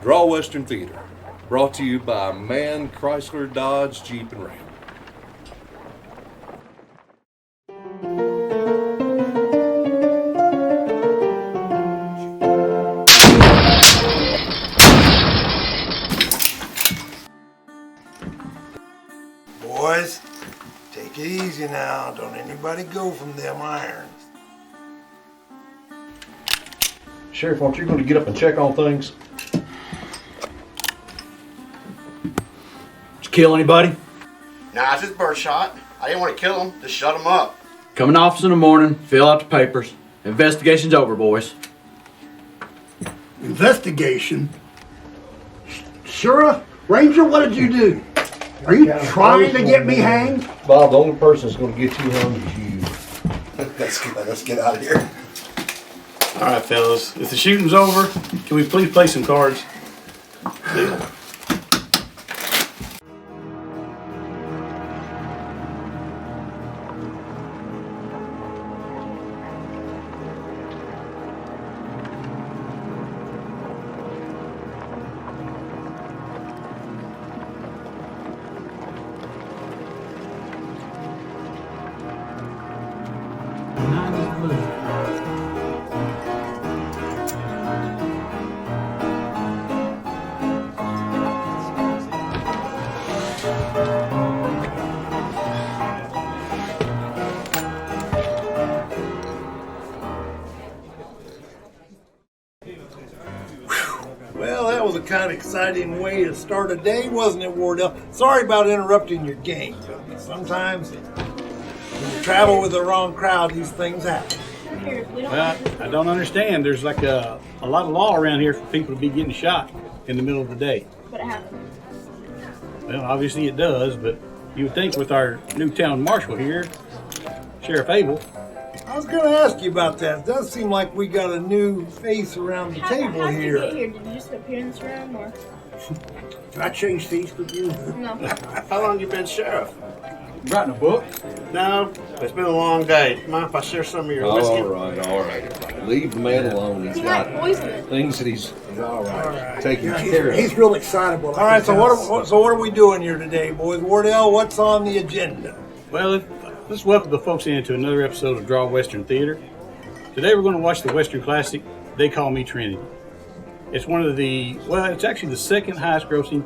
Draw Western Theater, brought to you by Man Chrysler Dodge Jeep and Ram. Boys, take it easy now. Don't anybody go from them irons. Sheriff, aren't you going to get up and check on things? Did you kill anybody? Nah, it's just birdshot. I didn't want to kill him, just shut him up. Come in the office in the morning, fill out the papers. Investigation's over, boys. Investigation? Sheriff? Ranger, what did you do? Are you trying to get me hanged? Bob, the only person that's going to get you hung is you. Let's get out of here. All right, fellas. If the shooting's over, can we please play some cards? Deal. Well, that was a kind of exciting way to start a day, wasn't it, Wardell? Sorry about interrupting your game. But sometimes when you travel with the wrong crowd, these things happen. Well, I don't understand. There's like a lot of law around here for people to be getting shot in the middle of the day. But it happened. Well, obviously it does, but you would think with our new town marshal here, Sheriff Abel. I was going to ask you about that. It does seem like we got a new face around the table How'd here. you get here? Did you just appear in this room, or? Did I change seats with you? No. How long you been sheriff? You writing a book? No, it's been a long day. Mind if I share some of your whiskey? All right. Leave the man alone. He's He got might poison it. things that he's all right. Taking care He's of. real excitable. All right, so what are we doing here today, boys? Wardell, what's on the agenda? Well, let's welcome the folks into another episode of Draw Western Theater. Today we're going to watch the Western classic, They Call Me Trinity. It's it's actually the second highest grossing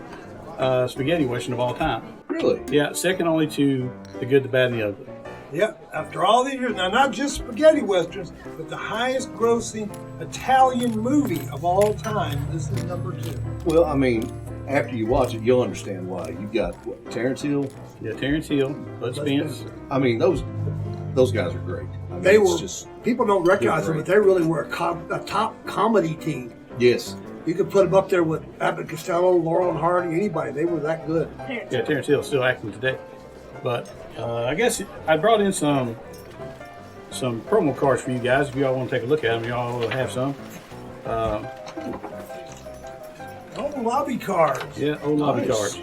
spaghetti Western of all time. Really? Yeah, second only to The Good, the Bad, and the Ugly. Yep, after all these years, now not just spaghetti westerns, but the highest grossing Italian movie of all time. This is number 2. Well, I mean, after you watch it, you'll understand why. You've got what, Terrence Hill. Yeah, Terrence Hill, Bud Spence. I mean, those guys are great. I mean, They it's were, just people don't recognize them, great. but they really were a top comedy team. yes. You could put them up there with Abbott Costello, Laurel and Hardy, anybody. They were that good. Yeah, Terrence Hill is still acting today. But I guess I brought in some promo cards for you guys. If y'all want to take a look at them, y'all will have some. Oh, lobby cards. Yeah, old lobby Nice. cards.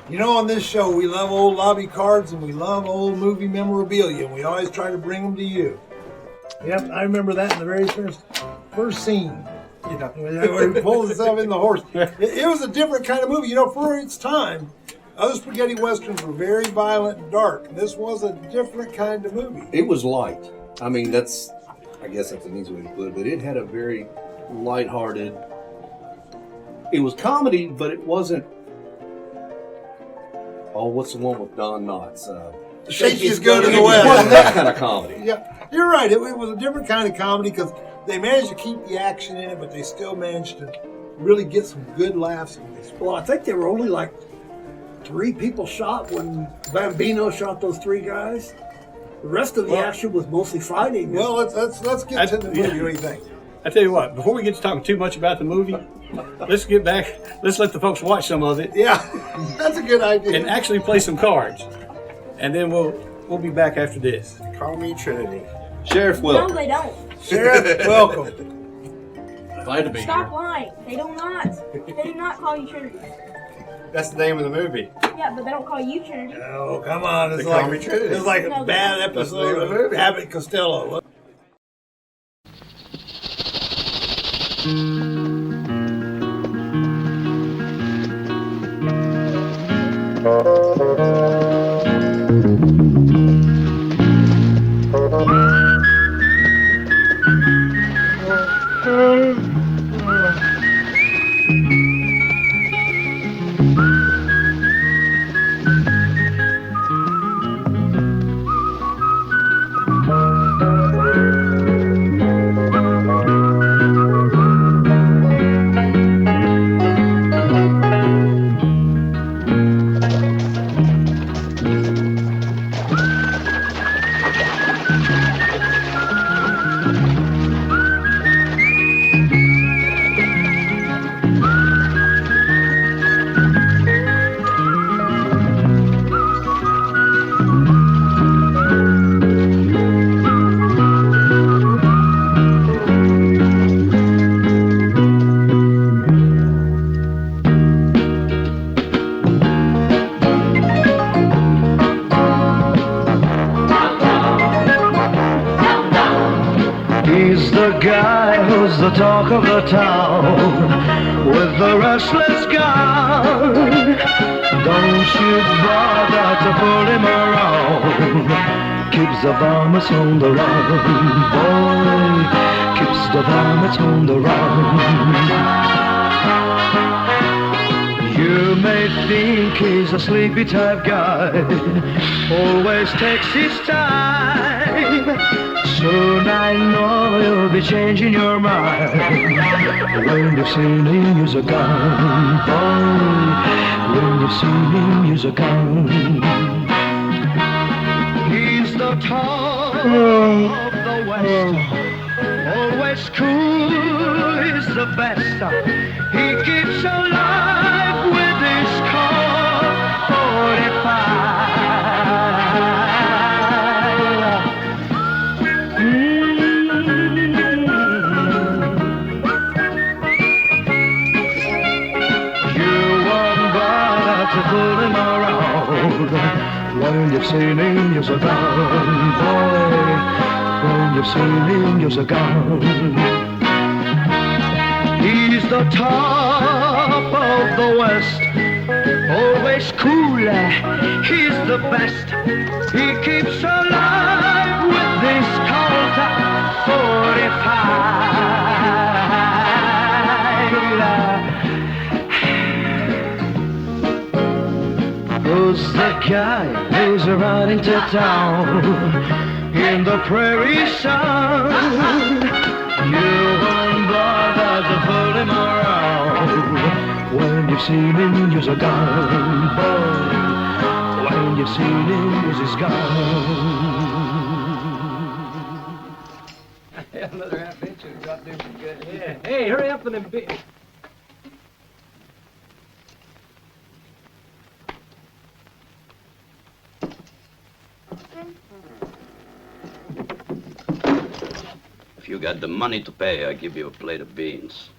You know, on this show, we love old lobby cards and we love old movie memorabilia. And we always try to bring them to you. Yep, I remember that in the very first scene. You know, where he pulls himself in the horse. It was a different kind of movie. You know, for its time, other spaghetti westerns were very violent and dark. This was a different kind of movie. It was light. I mean, I guess that's an easy way to put it, but it had a very lighthearted. It was comedy, but it wasn't. Oh, what's the one with Don Knotts? Shakey's Go to the It wasn't West. that kind of comedy. Yeah, you're right. It was a different kind of comedy because they managed to keep the action in it, but they still managed to really get some good laughs in this. Well, I think there were only like 3 people shot when Bambino shot those 3 guys. The rest of the action was mostly fighting. Well, let's get to the movie. What do you think? I tell you what, before we get to talking too much about the movie, let's get back. Let's let the folks watch some of it Yeah, that's a good idea. and actually play some cards, and then we'll be back after this. Call me Trinity. Sheriff No, Welker. they don't. Sheriff, welcome. Glad to be Stop lying. They do not. They do not call you Trinity. That's the name of the movie. Yeah, but they don't call you Trinity. Oh, come on. It's They like, call me Trinity. it's like a No, bad That's the episode name of the of movie. Abbott Costello. He's the guy who's the talk of the town with the restless gun. Don't you bother to pull him around. Keeps the varmints on the run, boy. Keeps the varmints on the run. You may think he's a sleepy type guy, always takes his time. Soon I know you'll be changing your mind when you've seen him use a gun, boy. When you've seen him use a gun. He's the top of the West, always cool, he's the best. He keeps alive with his Colt 45. You won't bother to pull him around when you've seen him use a gun, boy. When you've seen him use a gun. He's the top of the West, always cool, he's the best. He keeps alive with this Colt 45. Who's the guy who's riding to town in the prairie sun? You won't bother to pull him around when you've seen him use a gun, boy. When you've seen him use his gun. Another half inch and got there some good. Yeah. Hey, hurry up and bit. If you got the money to pay, I'll give you a plate of beans.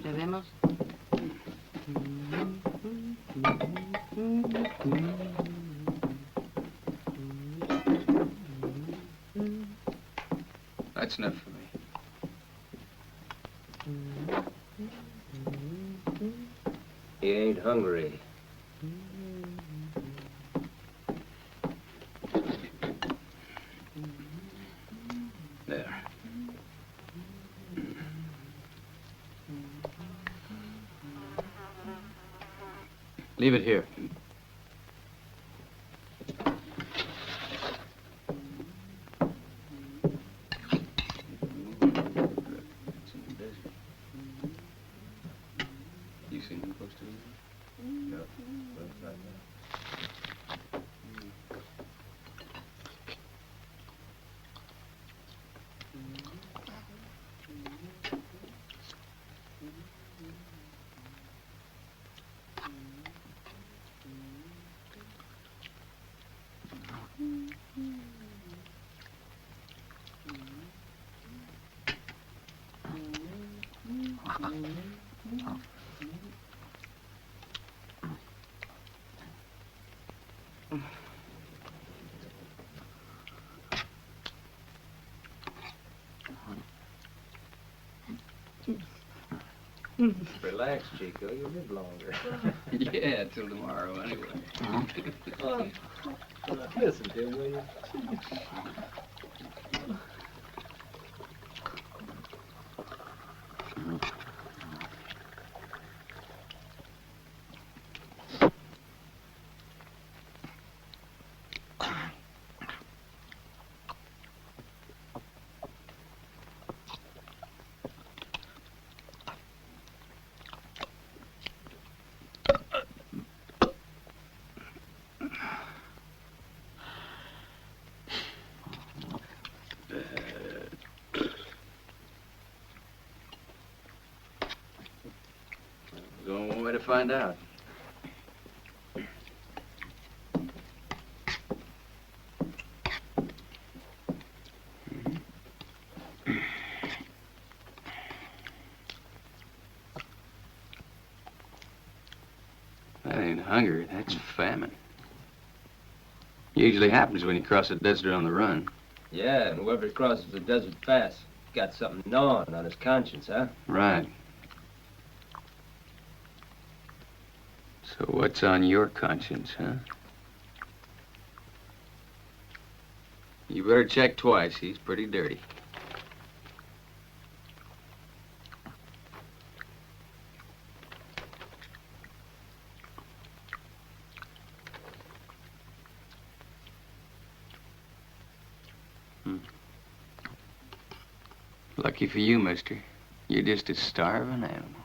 ¿Debemos? That's enough for me. He ain't hungry. There. Leave it here. You seen him close to him? No. Right now. Relax, Chico. You'll live longer. Yeah, till tomorrow anyway. Listen to him, will you? There's only one way to find out. Hunger, that's famine. Usually happens when you cross a desert on the run. Yeah, and whoever crosses the desert fast got something gnawing on his conscience, huh? Right. So what's on your conscience, huh? You better check twice. He's pretty dirty. Lucky for you, mister. You're just a starving animal.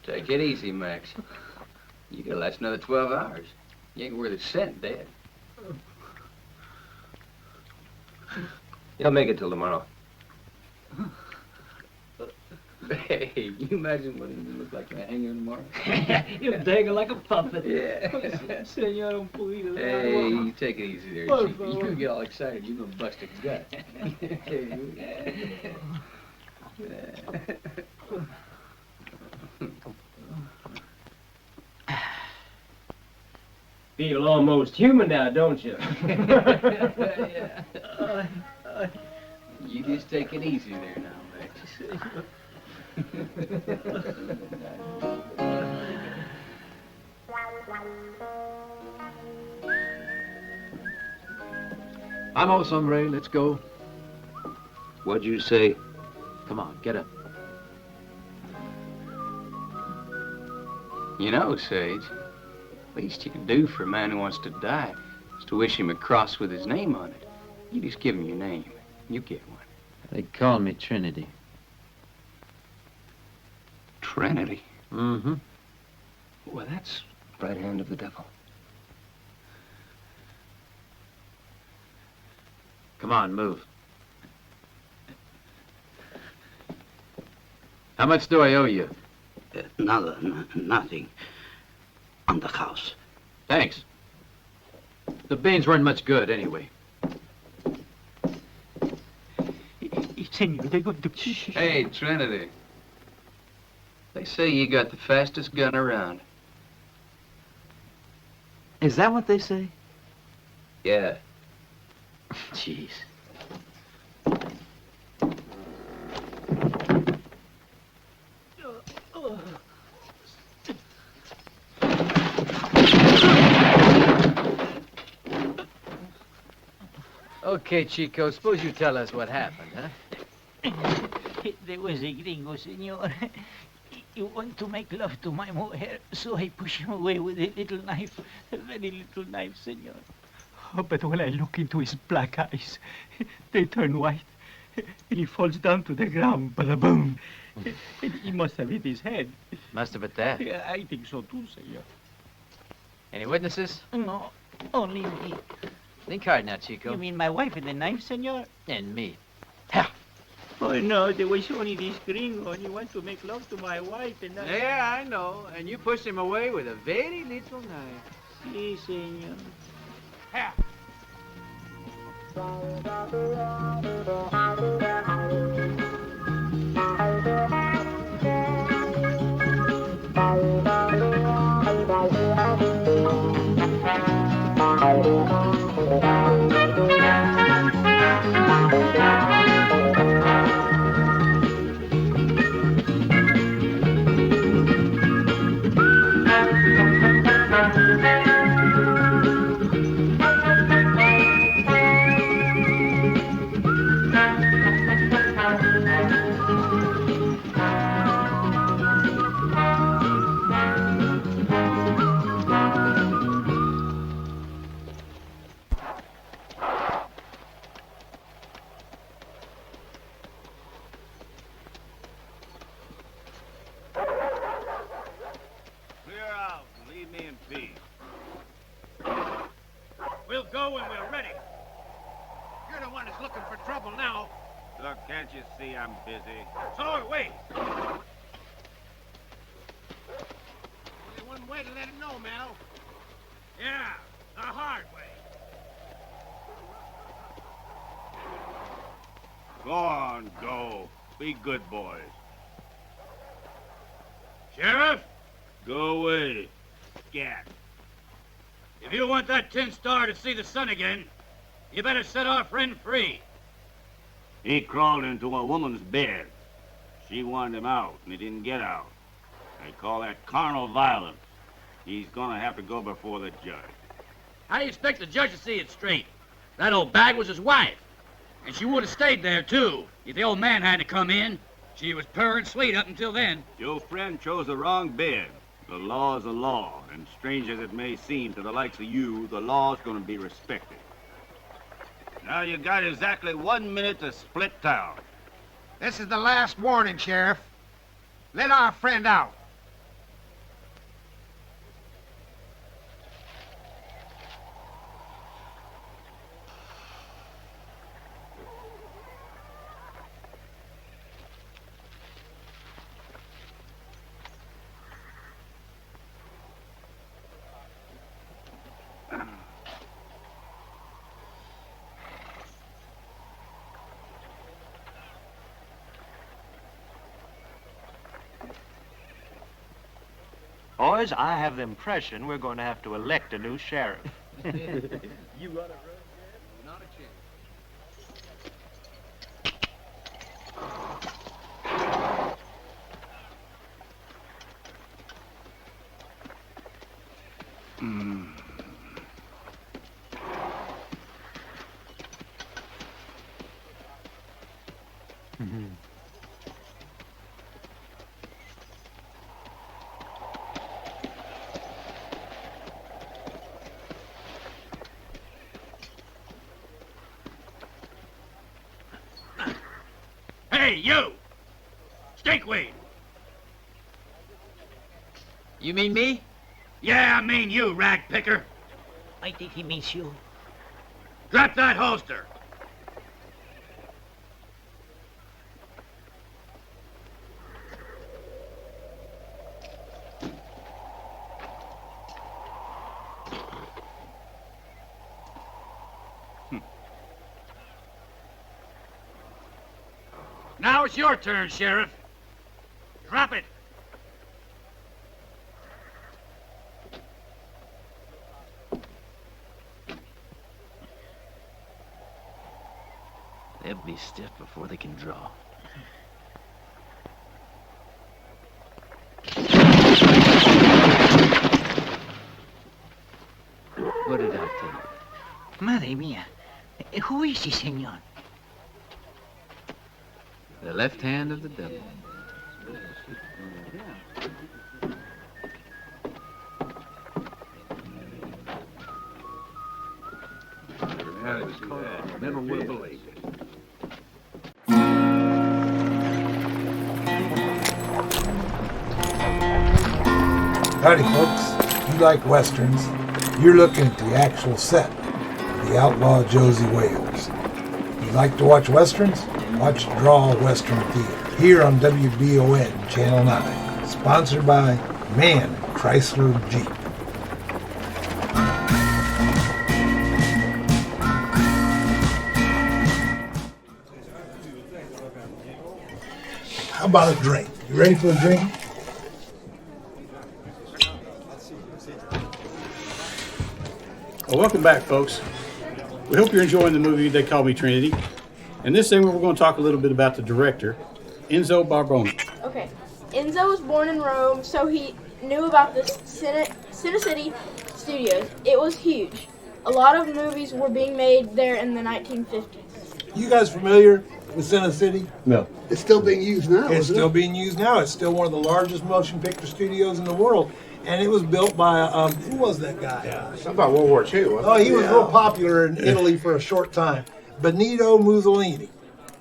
Take it easy, Max. You could last another 12 hours. You ain't worth a cent dead. You'll make it till tomorrow. Hey, you imagine what it would look like to hang here tomorrow? You're dangling like a puppet. Yeah. Señor, un poquito de Hey, agua. you take it easy there, Por Chief. favor. You get all excited, you're gonna bust a gut. Feel almost human now, don't you? Yeah. You just take it easy there now, Max. Vamos, hombre, let's go. What'd you say? Come on, get up. You know, Sage, least you can do for a man who wants to die is to wish him a cross with his name on it. You just give him your name. You get one. They call me Trinity. Trinity? Mm-hmm. Well, that's right hand of the devil. Come on, move. How much do I owe you? Nothing. On the house. Thanks. The beans weren't much good anyway. Senor, they're going to... Hey, Trinity. They say you got the fastest gun around. Is that what they say? Yeah. Jeez. Okay, Chico, suppose you tell us what happened, huh? There was a gringo, senor. He wanted to make love to my mujer, so I pushed him away with a little knife, a very little knife, senor. Oh, but when I look into his black eyes, they turn white, and he falls down to the ground, bada-boom. And he must have hit his head. Must have been that. Yeah, I think so too, senor. Any witnesses? No, only me. Think hard now, Chico. You mean my wife and the knife, senor? And me. Oh, no, there was only this gringo, and he wanted to make love to my wife, and I... Yeah, I know. And you pushed him away with a very little knife. Si, senor. Ha! We'll go when we're ready. You're the one that's looking for trouble now. Look, can't you see I'm busy? So, wait. some way to let him know, Mel. Yeah, the hard way. Go on, go. Be good boys. Sheriff, Go away. Scat. if you want that tin star to see the sun again, you better set our friend free. He crawled into a woman's bed. She wanted him out, and he didn't get out. They call that carnal violence. He's gonna have to go before the judge. How do you expect the judge to see it straight? That old bag was his wife. And she would have stayed there, too, if the old man hadn't come in. She was purring sweet up until then. Your friend chose the wrong bed. The law's the law, and strange as it may seem to the likes of you, the law's gonna be respected. Now you got exactly 1 minute to split town. This is the last warning, Sheriff. Let our friend out. Boys, I have the impression we're going to have to elect a new sheriff. You want to run, Jeff? Not a chance. Hey, you! Stinkweed! You mean me? Yeah, I mean you, rag picker. I think he means you. Drop that holster. Now it's your turn, Sheriff. Drop it. They'll be stiff before they can draw. What did I tell you? Madre mía. Who is he, señor? The left hand of the devil. Never would have believed it. Howdy, folks. You like westerns? You're looking at the actual set of the Outlaw Josie Wales. You like to watch westerns? Watch Draw Western Theater here on WBON Channel 9. Sponsored by Man Chrysler Jeep. How about a drink? You ready for a drink? Well, welcome back, folks. We hope you're enjoying the movie They Call Me Trinity. And this segment, we're going to talk a little bit about the director, Enzo Barboni. Okay. Enzo was born in Rome, so he knew about the Cine City Studios. It was huge. A lot of movies were being made there in the 1950s. You guys familiar with Cine City? No. It's still being used now, It's isn't still it? being used now. It's still one of the largest motion picture studios in the world. And it was built by, who was that guy? Something about World War II, wasn't Oh, it? he was real popular in Italy for a short time. Benito Mussolini.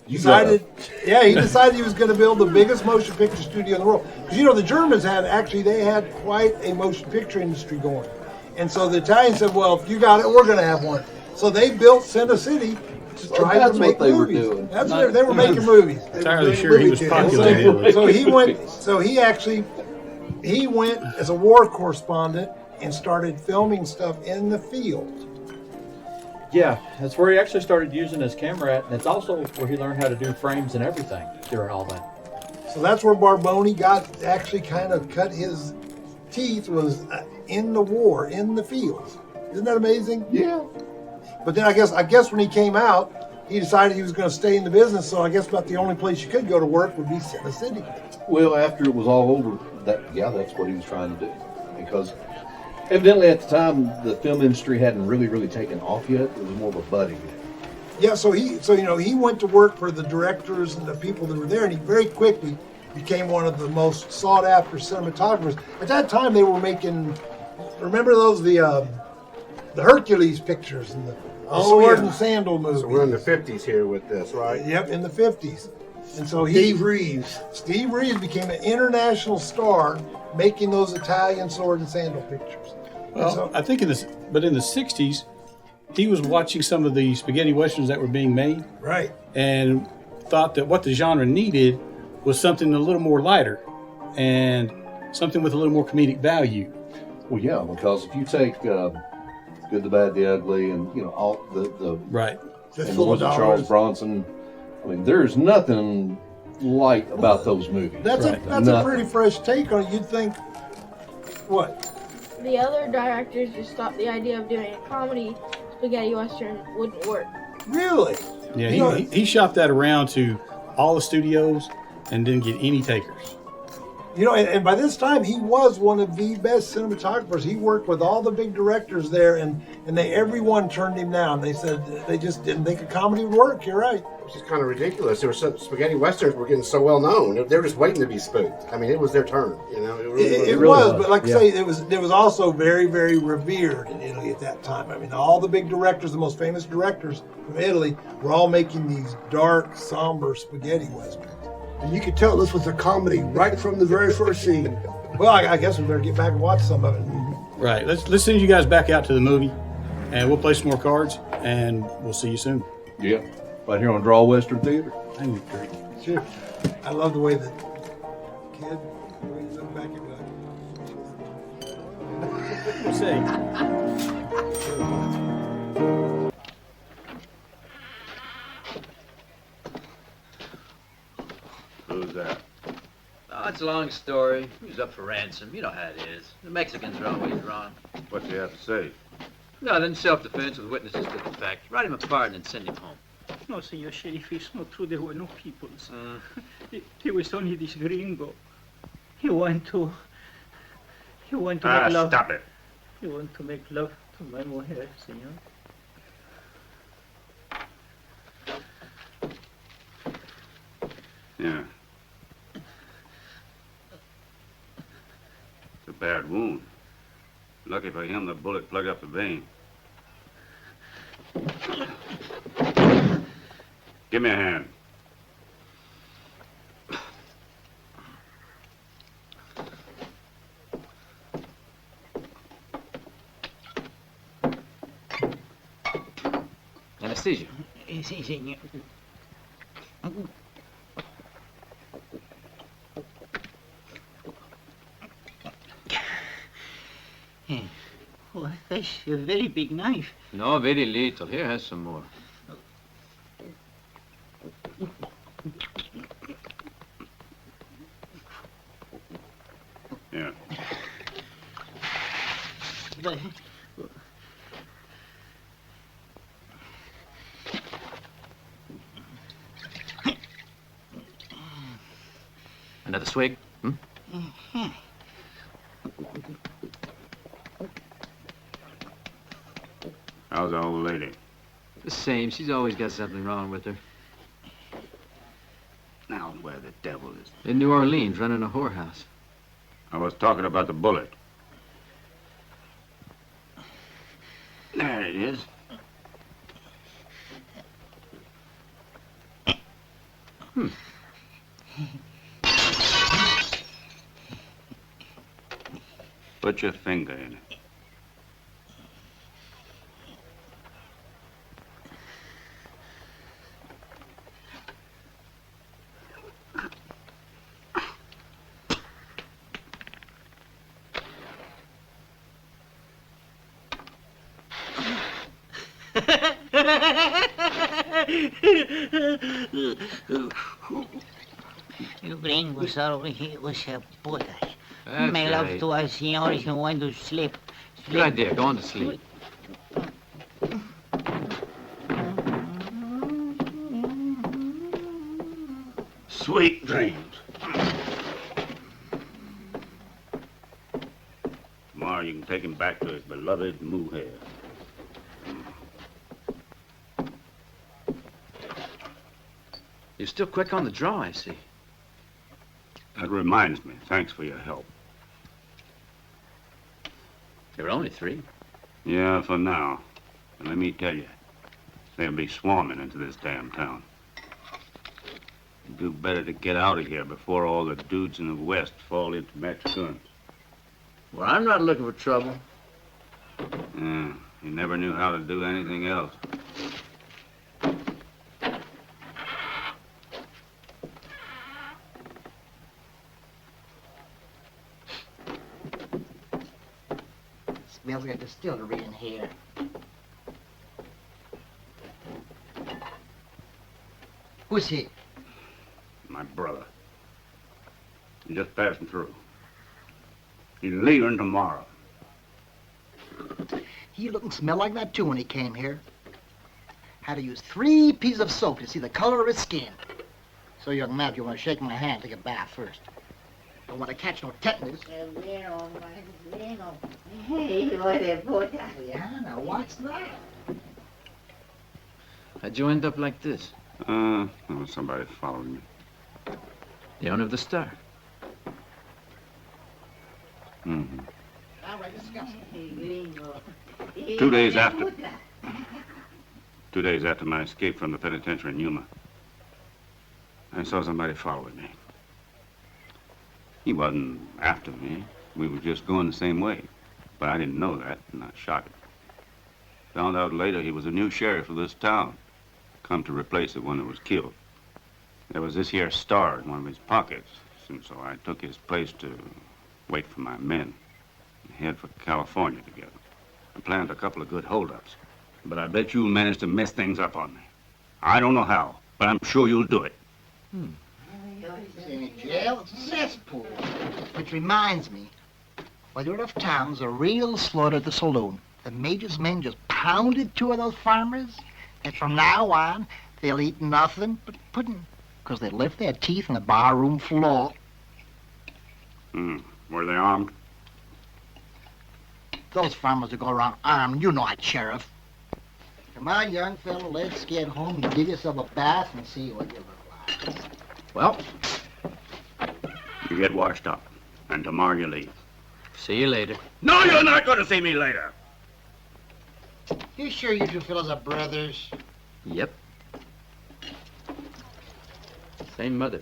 He decided he was going to build the biggest motion picture studio in the world. Because, you know, the Germans they had quite a motion picture industry going. And so the Italians said, well, if you got it, we're going to have one. So they built Cine City to try to make movies. That's what they were making movies. Entirely sure he was popular in Italy. So he actually he went as a war correspondent and started filming stuff in the field. Yeah, that's where he actually started using his camera at, and it's also where he learned how to do frames and everything during all that. So that's where Barboni got actually kind of cut his teeth, was in the war, in the fields. Isn't that amazing? Yeah. But then I guess when he came out, he decided he was going to stay in the business. So I guess about the only place you could go to work would be Center City. Well, after it was all over, that's what he was trying to do. Because evidently at the time, the film industry hadn't really taken off yet. It was more of a budding. Yeah, so he went to work for the directors and the people that were there, and he very quickly became one of the most sought after cinematographers. At that time, they were making, remember those the Hercules pictures and the sword and sandal movies. So we're in the 50s here with this, right? Yep, in the 50s. And so Steve Reeves became an international star making those Italian sword and sandal pictures. Well, I think in the 60s, he was watching some of the spaghetti westerns that were being made. Right. And thought that what the genre needed was something a little more lighter and something with a little more comedic value. Well, yeah, because if you take Good, the Bad, the Ugly, and all the right, and the ones of Charles Bronson, I mean, there's nothing light about those movies. That's a pretty fresh take on it. You'd think, what? The other directors just thought the idea of doing a comedy spaghetti western wouldn't work. Really? Yeah, he shopped that around to all the studios and didn't get any takers. And by this time, he was one of the best cinematographers. He worked with all the big directors there, and everyone turned him down. They said they just didn't think a comedy would work. You're right. Which is kind of ridiculous. There were spaghetti westerns were getting so well known. They were just waiting to be spooked. I mean, it was their turn. It was, but like I say, it was also very, very revered in Italy at that time. I mean, all the big directors, the most famous directors from Italy, were all making these dark, somber spaghetti westerns. And you could tell this was a comedy right from the very first scene. Well, I guess we better get back and watch some of it. Right. Let's send you guys back out to the movie, and we'll play some more cards, and we'll see you soon. Yeah. Right here on Draw Western Theater. I need a drink. Sure. I love the way that kid, the way you look back at What's say? Who's that? Oh, it's a long story. He was up for ransom. You know how it is. The Mexicans are always wrong. What do you have to say? Nothing. Self-defense with witnesses to the facts. Write him a pardon and send him home. No, Senor Sheriff, it's not true. There were no peoples. There was only this gringo. He wanted to make love. Stop it. He wanted to make love to my mujer, Senor. Yeah. It's a bad wound. Lucky for him, the bullet plugged up the vein. Give me a hand. Anesthesia. Sí, señor. Oh, that's a very big knife. No, very little. Here, has some more. Yeah. But, Another swig? Hmm? How's the old lady? The same. She's always got something wrong with her. Now, where the devil is... In New Orleans, running a whorehouse. I was talking about the bullet. There it is. Put your finger in it. You gringos over here with your putas. That's Make love right. to our senores and want to sleep. Good idea. Go on to sleep. Sweet dreams. Tomorrow you can take him back to his beloved Mujer. You're still quick on the draw, I see. That reminds me. Thanks for your help. There were only 3. Yeah, for now. And let me tell you, they'll be swarming into this damn town. You do better to get out of here before all the dudes in the West fall into Matt's guns. Well, I'm not looking for trouble. Yeah, he never knew how to do anything else. Smells like a distillery in here. Who's he? My brother. He's just passing through. He's leaving tomorrow. He looked and smelled like that too when he came here. Had to use 3 pieces of soap to see the color of his skin. So, young man, if you want to shake my hand, take a bath first. Don't want to catch no tetanus. Hey, what a puta. Yeah, now what's that? How'd you end up like this? There was somebody following me. The owner of the Star. Mm-hmm. Now we're discussing. 2 days after. 2 days after my escape from the penitentiary in Yuma, I saw somebody following me. He wasn't after me. We were just going the same way. But I didn't know that, and I shot him. Found out later he was a new sheriff of this town, come to replace the one that was killed. There was this here star in one of his pockets, and so I took his place to wait for my men and head for California together. I planned a couple of good holdups, but I bet you'll manage to mess things up on me. I don't know how, but I'm sure you'll do it. In jail, it's a cesspool. Which reminds me, while you're out of town, there's a real slaughter at the saloon. The major's men just pounded 2 of those farmers, and from now on, they'll eat nothing but pudding, because they left their teeth on the barroom floor. Were they armed? Those farmers will go around armed, you know it, Sheriff. Come on, young fella, let's get home and give yourself a bath and see what you look like. Well, you get washed up, and tomorrow you leave. See you later. No, you're not going to see me later. You sure you 2 fellas are brothers? Yep. Same mother.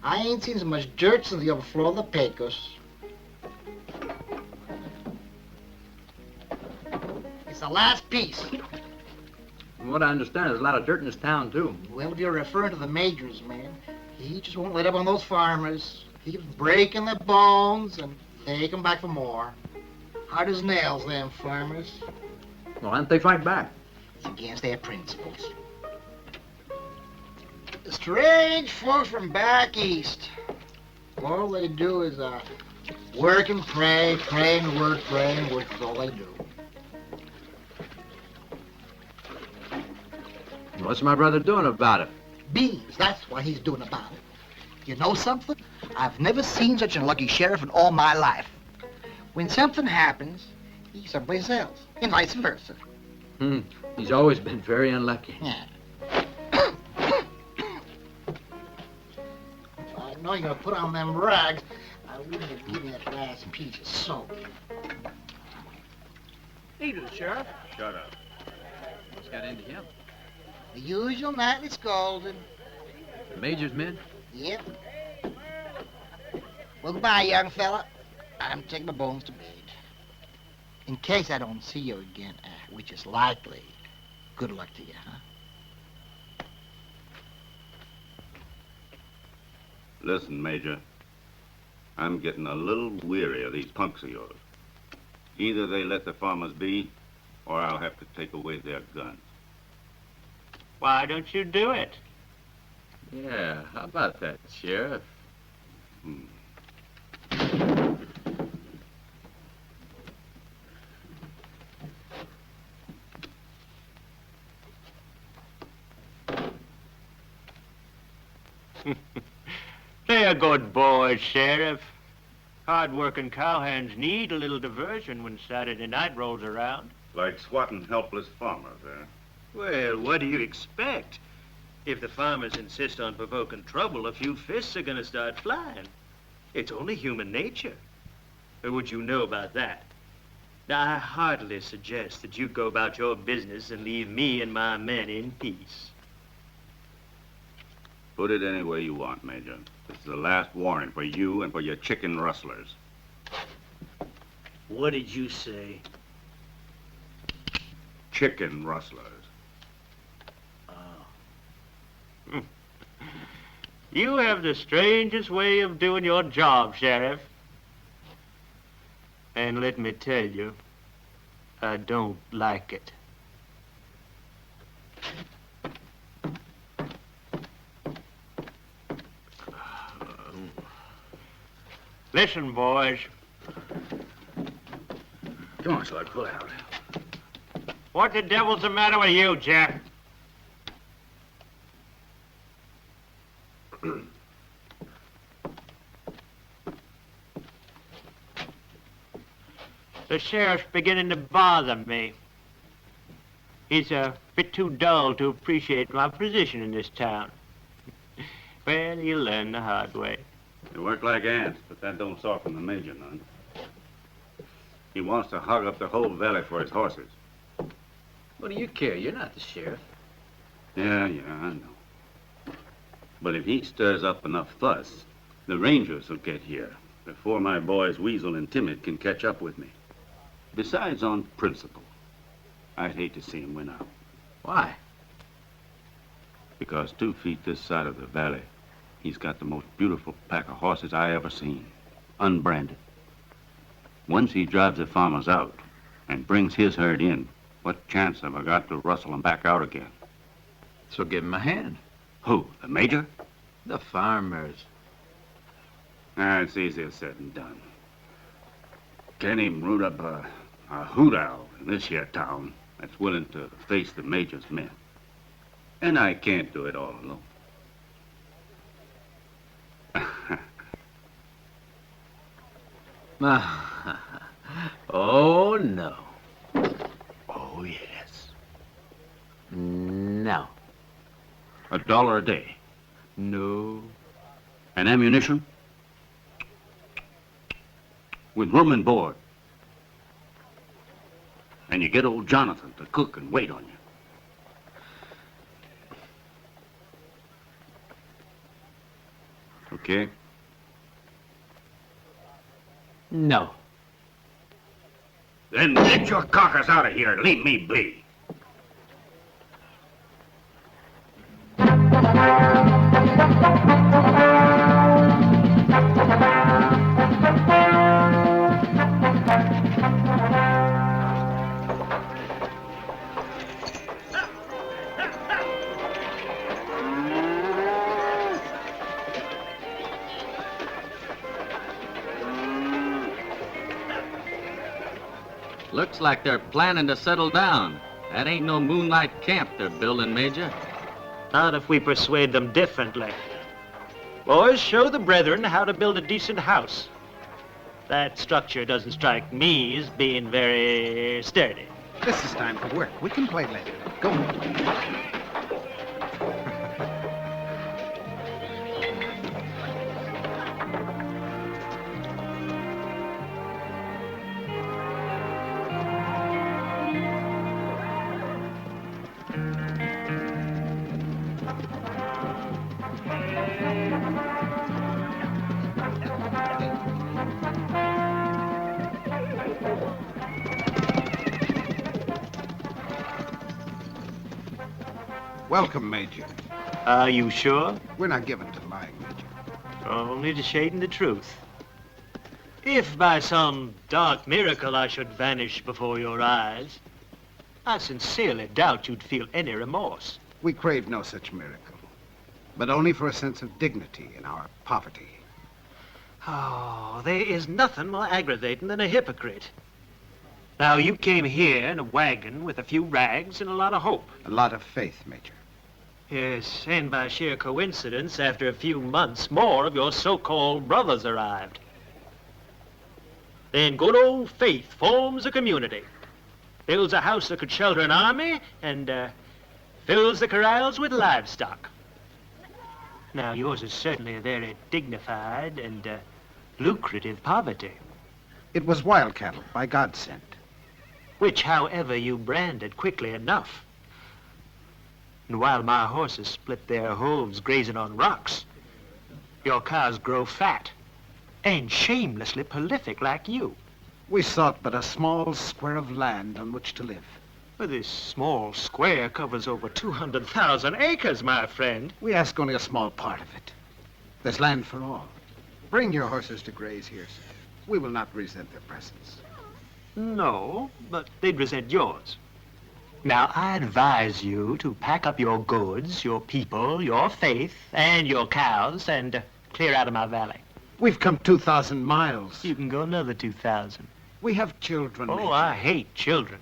I ain't seen so much dirt since the overflow of the Pecos. It's the last piece. From what I understand, there's a lot of dirt in this town, too. Well, if you're referring to the major's man, he just won't let up on those farmers. He keeps breaking their bones and take 'em back for more. Hard as nails, them farmers. Well, why don't they fight back? It's against their principles. Strange folks from back east. All they do is work and pray, pray and work, pray and work. That's all they do. What's my brother doing about it? Beans, that's what he's doing about it. You know something? I've never seen such a lucky sheriff in all my life. When something happens, he's someplace else, and vice versa. He's always been very unlucky. Yeah. I know you're gonna put on them rags. I wouldn't have given you that last piece of soap. Eat it, Sheriff. Shut up. What's got into him? The usual nightly scolding. The major's men? Yep. Well, goodbye, young fella. I'm taking my bones to bed. In case I don't see you again, which is likely, good luck to you, huh? Listen, Major. I'm getting a little weary of these punks of yours. Either they let the farmers be, or I'll have to take away their guns. Why don't you do it? Yeah, how about that, Sheriff? They're good boys, Sheriff. Hard-working cowhands need a little diversion when Saturday night rolls around. Like swatting helpless farmers, eh? Well, what do you expect? If the farmers insist on provoking trouble, a few fists are gonna start flying. It's only human nature. Or would you know about that? Now, I heartily suggest that you go about your business and leave me and my men in peace. Put it any way you want, Major. This is the last warning for you and for your chicken rustlers. What did you say? Chicken rustlers. You have the strangest way of doing your job, Sheriff. And let me tell you, I don't like it. Listen, boys. Come on, Slug, pull out. What the devil's the matter with you, Jack? The sheriff's beginning to bother me. He's a bit too dull to appreciate my position in this town. Well, he'll learn the hard way. They work like ants, but that don't soften the Major none. He wants to hog up the whole valley for his horses. What do you care? You're not the sheriff. Yeah, I know. But if he stirs up enough fuss, the Rangers will get here before my boys Weasel and Timid can catch up with me. Besides, on principle, I'd hate to see him win out. Why? Because 2 feet this side of the valley, he's got the most beautiful pack of horses I ever seen, unbranded. Once he drives the farmers out and brings his herd in, what chance have I got to rustle them back out again? So give him a hand. Who, the Major? The farmers. It's easier said than done. Can't even root up a hoot owl in this here town that's willing to face the Major's men. And I can't do it all alone. Oh, no. Oh, yes. No. $1 a day. No. And ammunition? With room and board. And you get old Jonathan to cook and wait on you. Okay? No. Then get your carcass out of here and leave me be. Looks like they're planning to settle down. That ain't no moonlight camp they're building, Major. Not if we persuade them differently. Boys, show the brethren how to build a decent house. That structure doesn't strike me as being very sturdy. This is time for work. We can play later. Go. Welcome, Major. Are you sure? We're not given to lying, Major. Only to shading the truth. If by some dark miracle I should vanish before your eyes, I sincerely doubt you'd feel any remorse. We crave no such miracle, but only for a sense of dignity in our poverty. Oh, there is nothing more aggravating than a hypocrite. Now, you came here in a wagon with a few rags and a lot of hope. A lot of faith, Major. Yes, and by sheer coincidence, after a few months, more of your so-called brothers arrived. Then good old faith forms a community, builds a house that could shelter an army, and fills the corrals with livestock. Now, yours is certainly a very dignified and lucrative poverty. It was wild cattle, by God sent. Which, however, you branded quickly enough. And while my horses split their hooves grazing on rocks, your cows grow fat and shamelessly prolific like you. We sought but a small square of land on which to live. But this small square covers over 200,000 acres, my friend. We ask only a small part of it. There's land for all. Bring your horses to graze here, sir. We will not resent their presence. No, but they'd resent yours. Now, I advise you to pack up your goods, your people, your faith, and your cows, and clear out of my valley. We've come 2,000 miles. You can go another 2,000. We have children, Major. Oh, I hate children.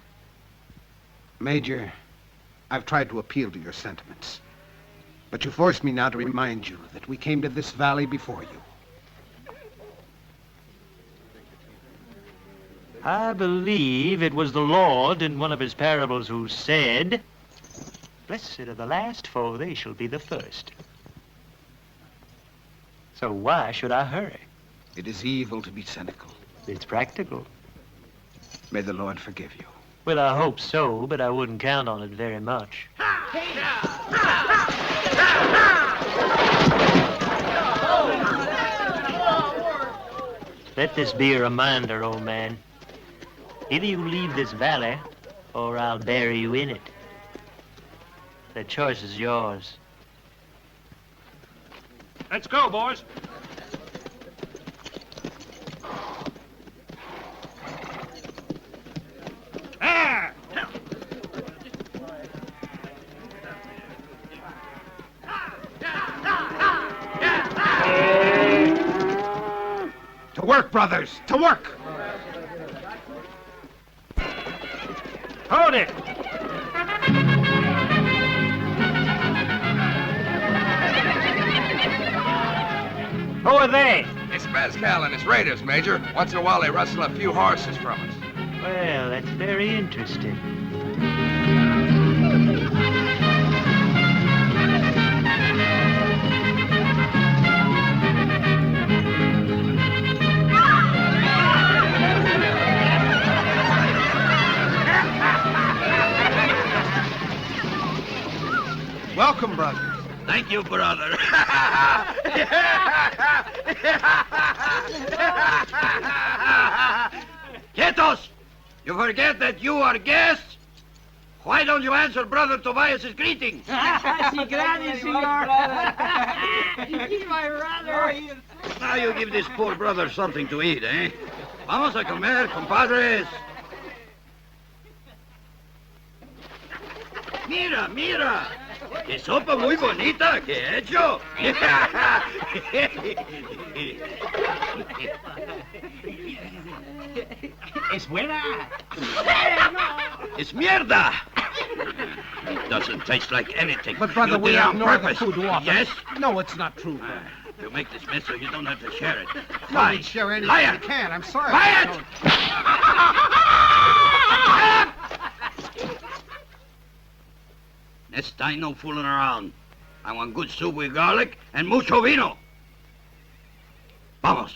Major, I've tried to appeal to your sentiments. But you forced me now to remind you that we came to this valley before you. I believe it was the Lord in one of his parables who said, "Blessed are the last, for they shall be the first." So why should I hurry? It is evil to be cynical. It's practical. May the Lord forgive you. Well, I hope so, but I wouldn't count on it very much. Let this be a reminder, old man. Either you leave this valley, or I'll bury you in it. The choice is yours. Let's go, boys. Ah! To work, brothers! To work! Hold it! Who are they? It's Pascal and his raiders, Major. Once in a while they rustle a few horses from us. Well, that's very interesting. Welcome, brothers. Thank you, brother. Quietos! You forget that you are guests? Why don't you answer Brother Tobias's greeting? Si gracias, senor. He's my brother. Now you give this poor brother something to eat, eh? Vamos a comer, compadres. Mira, mira. ¡Qué sopa muy bonita que he hecho! Es buena. ¡Es mierda! It doesn't taste like anything. But, brother, You we did it have on no other purpose. food to offer. Yes? No, it's not true. You make this mess so you don't have to share it. No, Lie. we share anything Liar. we can. I'm sorry. Quiet! Next time, no fooling around. I want good soup with garlic and mucho vino. Vamos.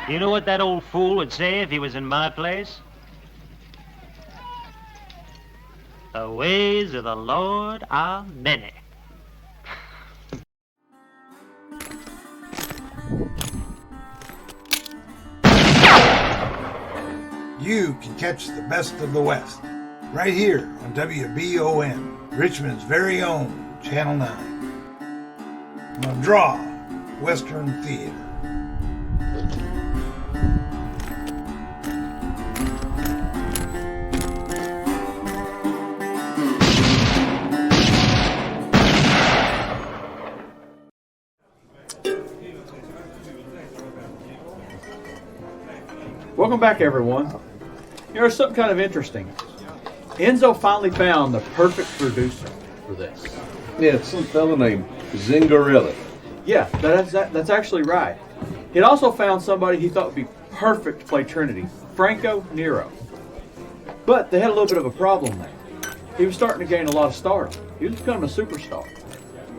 You know what that old fool would say if he was in my place? The ways of the Lord are many. you can catch the best of the West right here on WBON, Richmond's very own Channel 9. On Draw Western Theater. Welcome back, everyone. Here's something kind of interesting. Enzo finally found the perfect producer for this. Yeah, it's some fellow named Zingarelli. Yeah, that's actually right. He'd also found somebody he thought would be perfect to play Trinity, Franco Nero. But they had a little bit of a problem there. He was starting to gain a lot of stardom. He was becoming a superstar.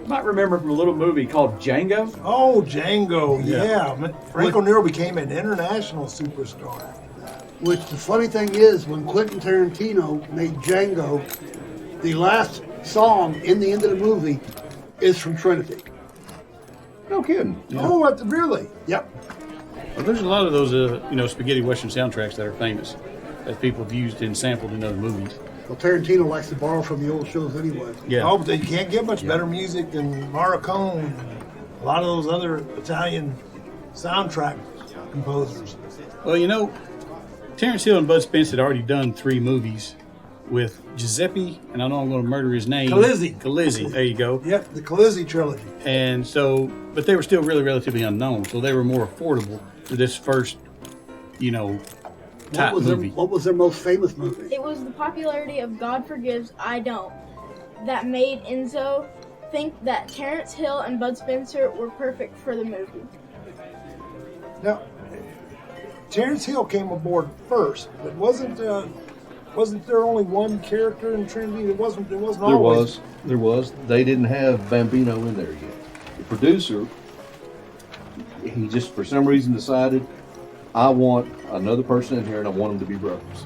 You might remember from a little movie called Django. Oh, Django, yeah. Franco Nero became an international superstar. Which the funny thing is, when Quentin Tarantino made Django, the last song in the end of the movie is from Trinity. No kidding. Yeah. Oh, really? Yep. Well, there's a lot of those, spaghetti western soundtracks that are famous that people have used and sampled in other movies. Well, Tarantino likes to borrow from the old shows anyway. Yeah. Oh, but you can't get much better music than Morricone and a lot of those other Italian soundtrack composers. Well, Terrence Hill and Bud Spence had already done 3 movies with Giuseppe, and I know I'm going to murder his name. Colizzi, there you go. Yep, the Colizzi trilogy. And so, but they were still really relatively unknown, so they were more affordable for this first, type movie. What was their most famous movie? It was the popularity of God Forgives, I Don't that made Enzo think that Terrence Hill and Bud Spencer were perfect for the movie. Now, Terrence Hill came aboard first, but wasn't there only one character in Trinity? It wasn't always. There was. They didn't have Bambino in there yet. The producer, he just for some reason decided, I want another person in here, and I want them to be brothers.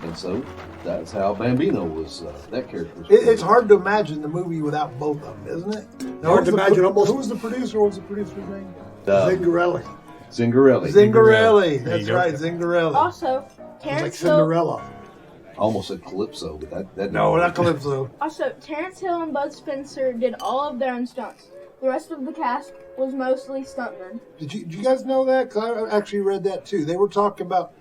And so that's how Bambino was. That character was. It's hard to imagine the movie without both of them, isn't it? Hard to imagine almost. Who was the producer? What was the producer's name? Zingarelli. Zingarelli. That's right, Zingarelli. Also, It's Terrence like Hill. Cinderella. I almost said Calypso, but that No, not Calypso. Also, Terrence Hill and Bud Spencer did all of their own stunts. The rest of the cast was mostly stuntmen. Did you guys know that? 'Cause I actually read that too. They were talking about,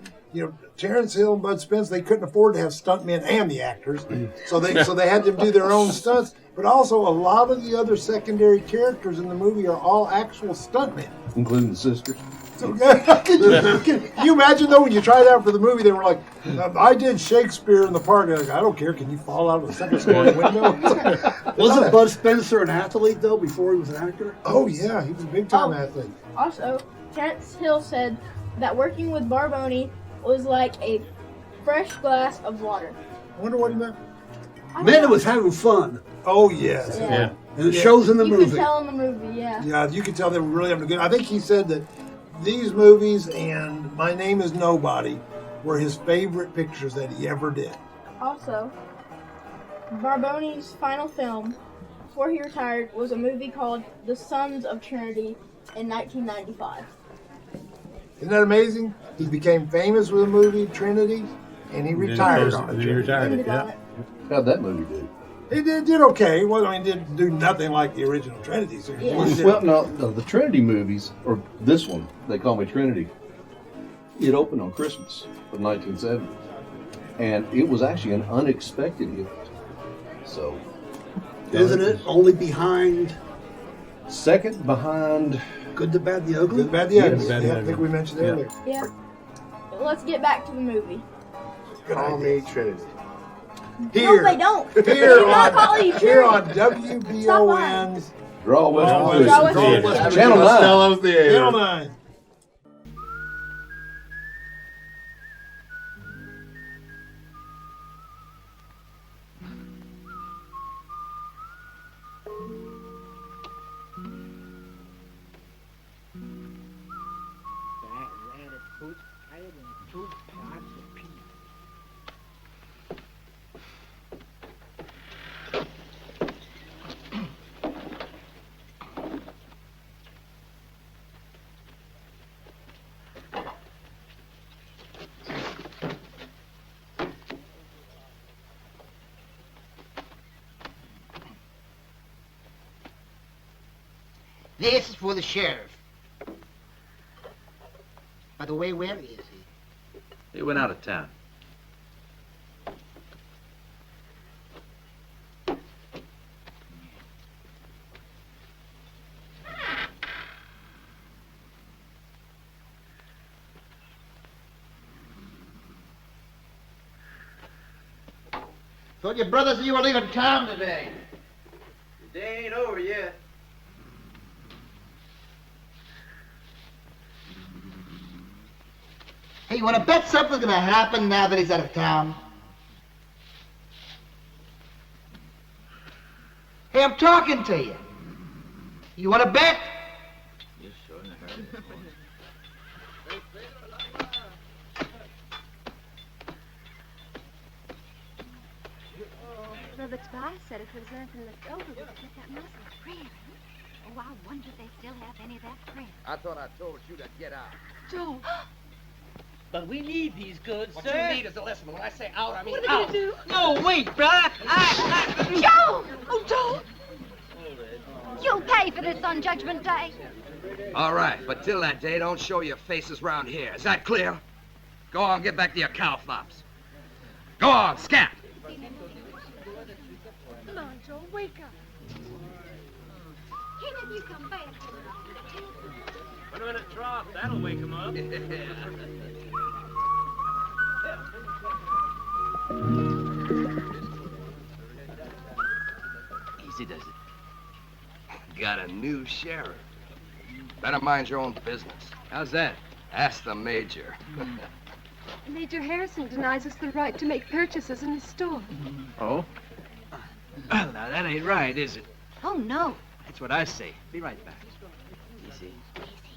Terrence Hill and Bud Spence. They couldn't afford to have stuntmen and the actors, so they had to do their own stunts. But also, a lot of the other secondary characters in the movie are all actual stuntmen. including the sisters. So, can you imagine though when you tried out for the movie, they were like, "I did Shakespeare in the park." They're like, I don't care. Can you fall out of a second-story window? Wasn't Bud Spencer an athlete though before he was an actor? Oh yeah, he was a big-time athlete. Also, Terrence Hill said that working with Barboni was like a fresh glass of water. I wonder what he meant. Man, it was having fun. Oh yes. Yeah. And it shows in the You movie. could tell in the movie, yeah. Yeah, you could tell they were really having a good. I think he said that these movies and My Name Is Nobody were his favorite pictures that he ever did. Also, Barboni's final film before he retired was a movie called The Sons of Trinity in 1995. Isn't that amazing? He became famous with the movie Trinity, and he retired on it. And then he retired it, yeah. How'd that movie do? It did okay. Well, it didn't do nothing like the original Trinity series. Yeah. Well, no, the Trinity movies, or this one, they call me Trinity. It opened on Christmas of 1970, and it was actually an unexpected hit. So, Isn't it only behind second behind Good, the Bad, the Ugly? Good, Bad, the Ugly. Good, Bad, the Yeah, I Ugly. think we mentioned it earlier. Yeah. Let's get back to the movie. Call me Trinity. Here, No, they don't. Here They do not on, call you here Trinity. on WBON's Draw Western Draw Theater. Western Channel 9. Costello Theater. Channel 9. This is for the sheriff. By the way, where is he? He went out of town. Thought your brother said you were leaving town today. The day ain't over yet. Hey, you want to bet something's going to happen now that he's out of town? Hey, I'm talking to you. You want to bet? You sure in a hurry. Brother Tobias said if there's anything left over, we could get that muscle. Really? Oh, I wonder if they still have any of that print. I thought I told you to get out. Joe! But we need these goods, What sir. you need is a lesson. When I say out, I mean What are out. we gonna do? No, wait, brother. Joe! Oh, Joe! You'll pay for this on Judgment Day. All right, but till that day, don't show your faces round here. Is that clear? Go on, get back to your cow flops. Go on, scat. Come on, Joe, wake up. Kenneth, you come back. Put him in a trough. That'll wake him up. Easy does it. Got a new sheriff. Better mind your own business. How's that? Ask the major. Major Harrison denies us the right to make purchases in his store. Oh? Well, now that ain't right, is it? Oh, no. That's what I say. Be right back. Easy.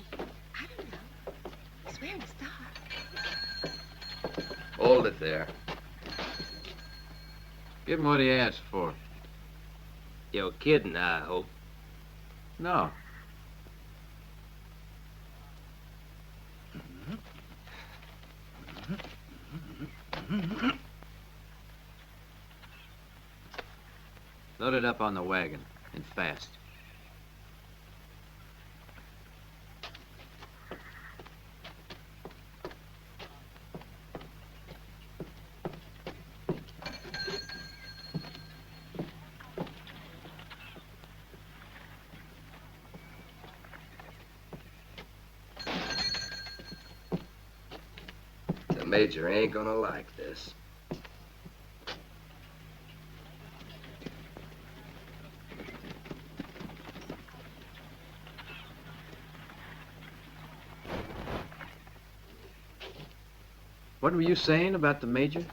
I don't know. He's wearing a star. Hold it there. Give him what he asked for. You're kidding, I hope. No. Load it up on the wagon, and fast. The major ain't gonna like this. What were you saying about the major?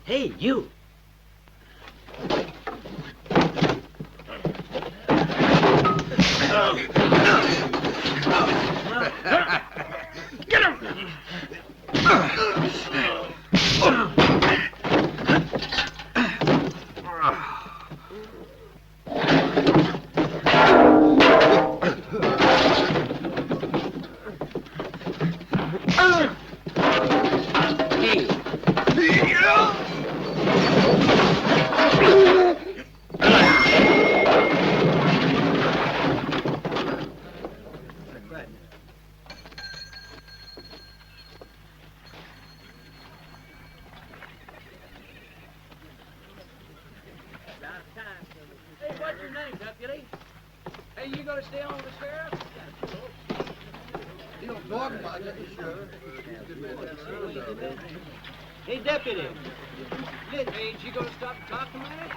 Hey, you. Get him! Hey, what's your name, deputy? Hey, you gonna stay on with the sheriff? You don't talk about it, sure. Hey, deputy. Listen, ain't you gonna stop and talk a minute?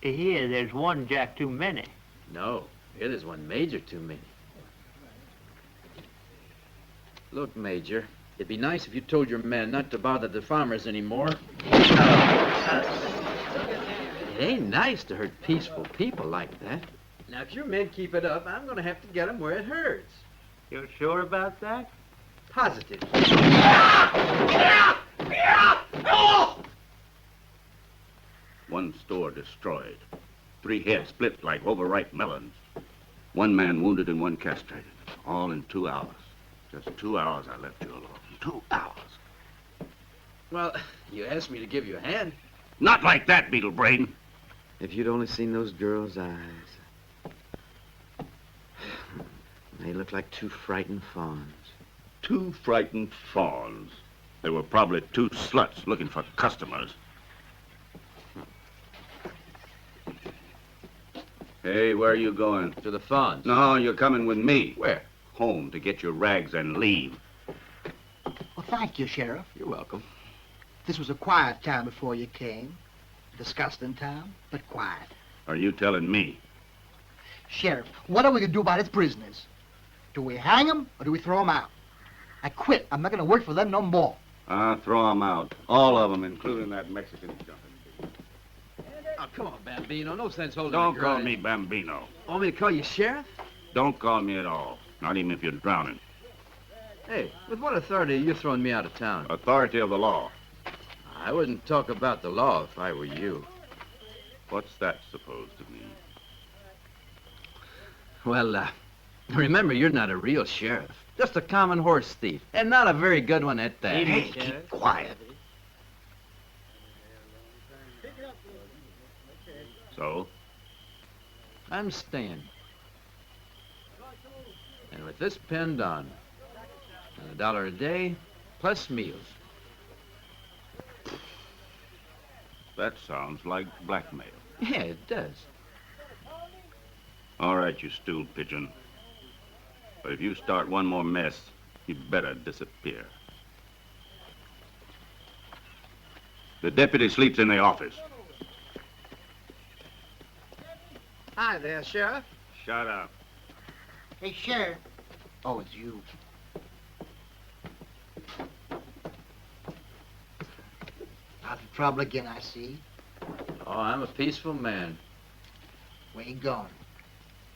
Here, there's one Jack too many. No, here there's one Major too many. Look, Major, it'd be nice if you told your men not to bother the farmers anymore. It ain't nice to hurt peaceful people like that. Now, if your men keep it up, I'm gonna have to get them where it hurts. You're sure about that? Positive. One store destroyed. 3 heads split like overripe melons. 1 man wounded and 1 castrated. All in 2 hours. Just 2 hours I left you alone. 2 hours. Well, you asked me to give you a hand. Not like that, Beetle Brain. If you'd only seen those girls' eyes. They look like 2 frightened fawns. 2 frightened fawns. They were probably 2 sluts looking for customers. Hey, where are you going? To the fawns. No, you're coming with me. Where? Home to get your rags and leave. Well, thank you, Sheriff. You're welcome. This was a quiet town before you came. Disgusting town, but quiet. Are you telling me? Sheriff, what are we going to do about his prisoners? Do we hang them or do we throw them out? I quit. I'm not going to work for them no more. Throw them out. All of them, including that Mexican jumping. Oh, come on, Bambino. No sense holding Don't a call grudge. me Bambino. Want me to call you Sheriff? Don't call me at all. Not even if you're drowning. Hey, with what authority are you throwing me out of town? Authority of the law. I wouldn't talk about the law if I were you. What's that supposed to mean? Well, remember, you're not a real sheriff. Just a common horse thief, and not a very good one at that. Hey, keep quiet. So? I'm staying. And with this pinned on, and $1 a day, plus meals. That sounds like blackmail. Yeah, it does. All right, you stool pigeon. But if you start one more mess, you better disappear. The deputy sleeps in the office. Hi there, Sheriff. Shut up. Hey, Sheriff. Oh, it's you. Out of trouble again, I see. Oh, I'm a peaceful man. Where you going?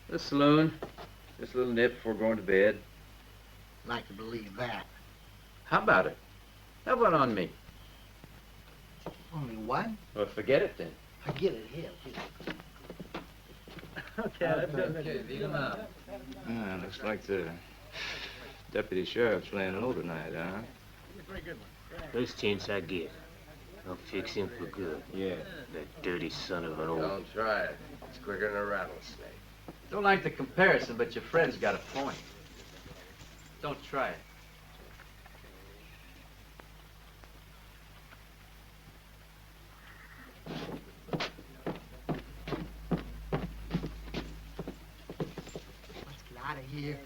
The saloon. Just a little nip before going to bed. Like to believe that. How about it? Have one on me. Only one? Well, forget it then. Forget it. Here. Okay, beat him up. Looks like the deputy sheriff's laying low tonight, huh? First chance I get, I'll fix him for good. Yeah. That dirty son of an old... Don't try it. It's quicker than a rattlesnake. Don't like the comparison, but your friend's got a point. Don't try it. Let's get out of here.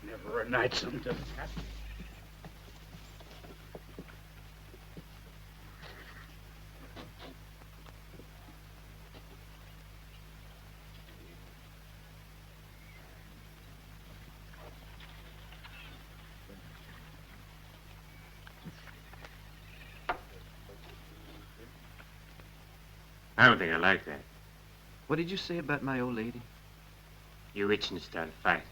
Never a night something doesn't happen. I don't think I like that. What did you say about my old lady? You're itching to start a fight.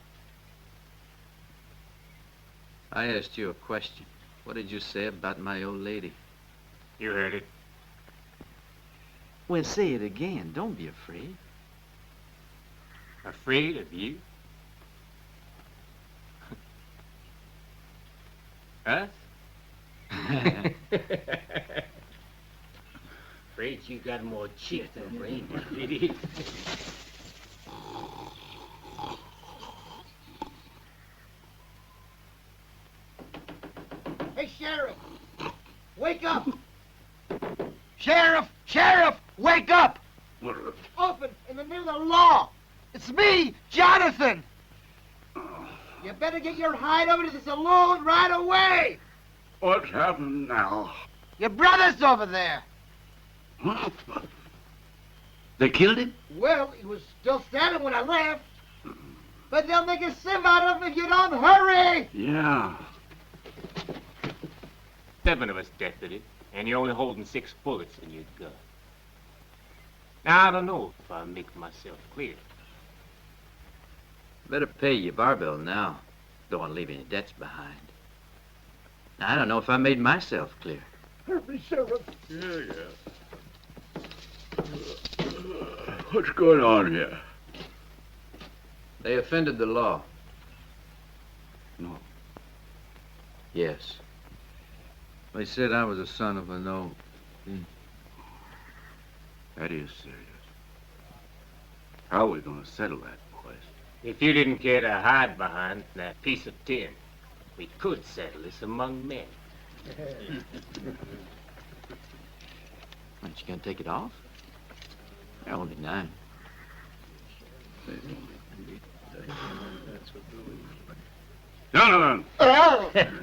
I asked you a question. What did you say about my old lady? You heard it. Well, say it again. Don't be afraid. Afraid of you? Us? Afraid you got more cheek than brain, Biddy. Hey, Sheriff! Wake up! Sheriff! Sheriff! Wake up! Open in the name of the law! It's me, Jonathan! You better get your hide over to the saloon right away! What's happened now? Your brother's over there! They killed him? Well, he was still standing when I left. But they'll make a sieve out of him if you don't hurry! Yeah. 7 of us, deputy, and you're only holding 6 bullets in your gun. Now, I don't know if I make myself clear. Better pay your bar bill now. Don't want to leave any debts behind. Now, I don't know if I made myself clear. Help me, Sheriff. Yeah. What's going on here? They offended the law. No. Yes. They said I was a son of a no. That is serious. How are we going to settle that, boys? If you didn't care to hide behind that piece of tin, we could settle this among men. Aren't you going to take it off? They're only 9. No.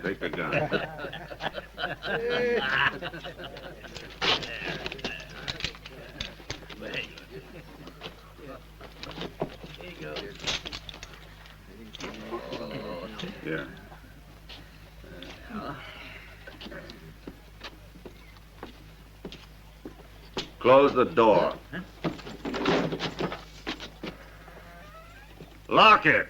Take the gun. Here. Close the door. Lock it.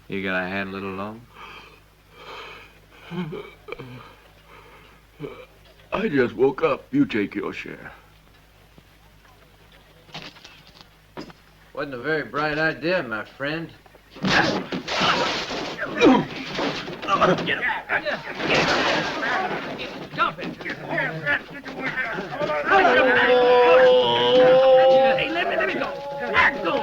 You gotta handle it alone? I just woke up. You take your share. Wasn't a very bright idea, my friend. Stop it! Hey, let me go! Let go!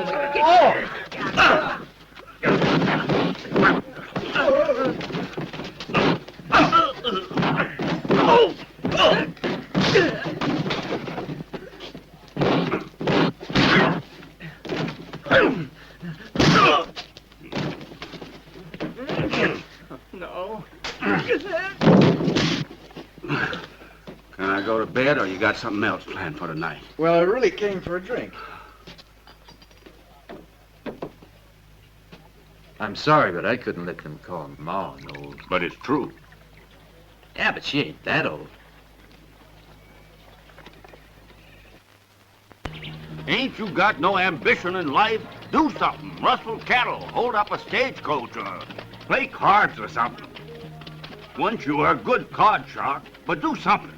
No. Can I go to bed, or you got something else planned for tonight? Well, I really came for a drink. I'm sorry, but I couldn't let them call Ma an old. But it's true. Yeah, but she ain't that old. Ain't you got no ambition in life? Do something. Rustle cattle, hold up a stagecoach, or play cards or something. Once you were a good card shark, but do something.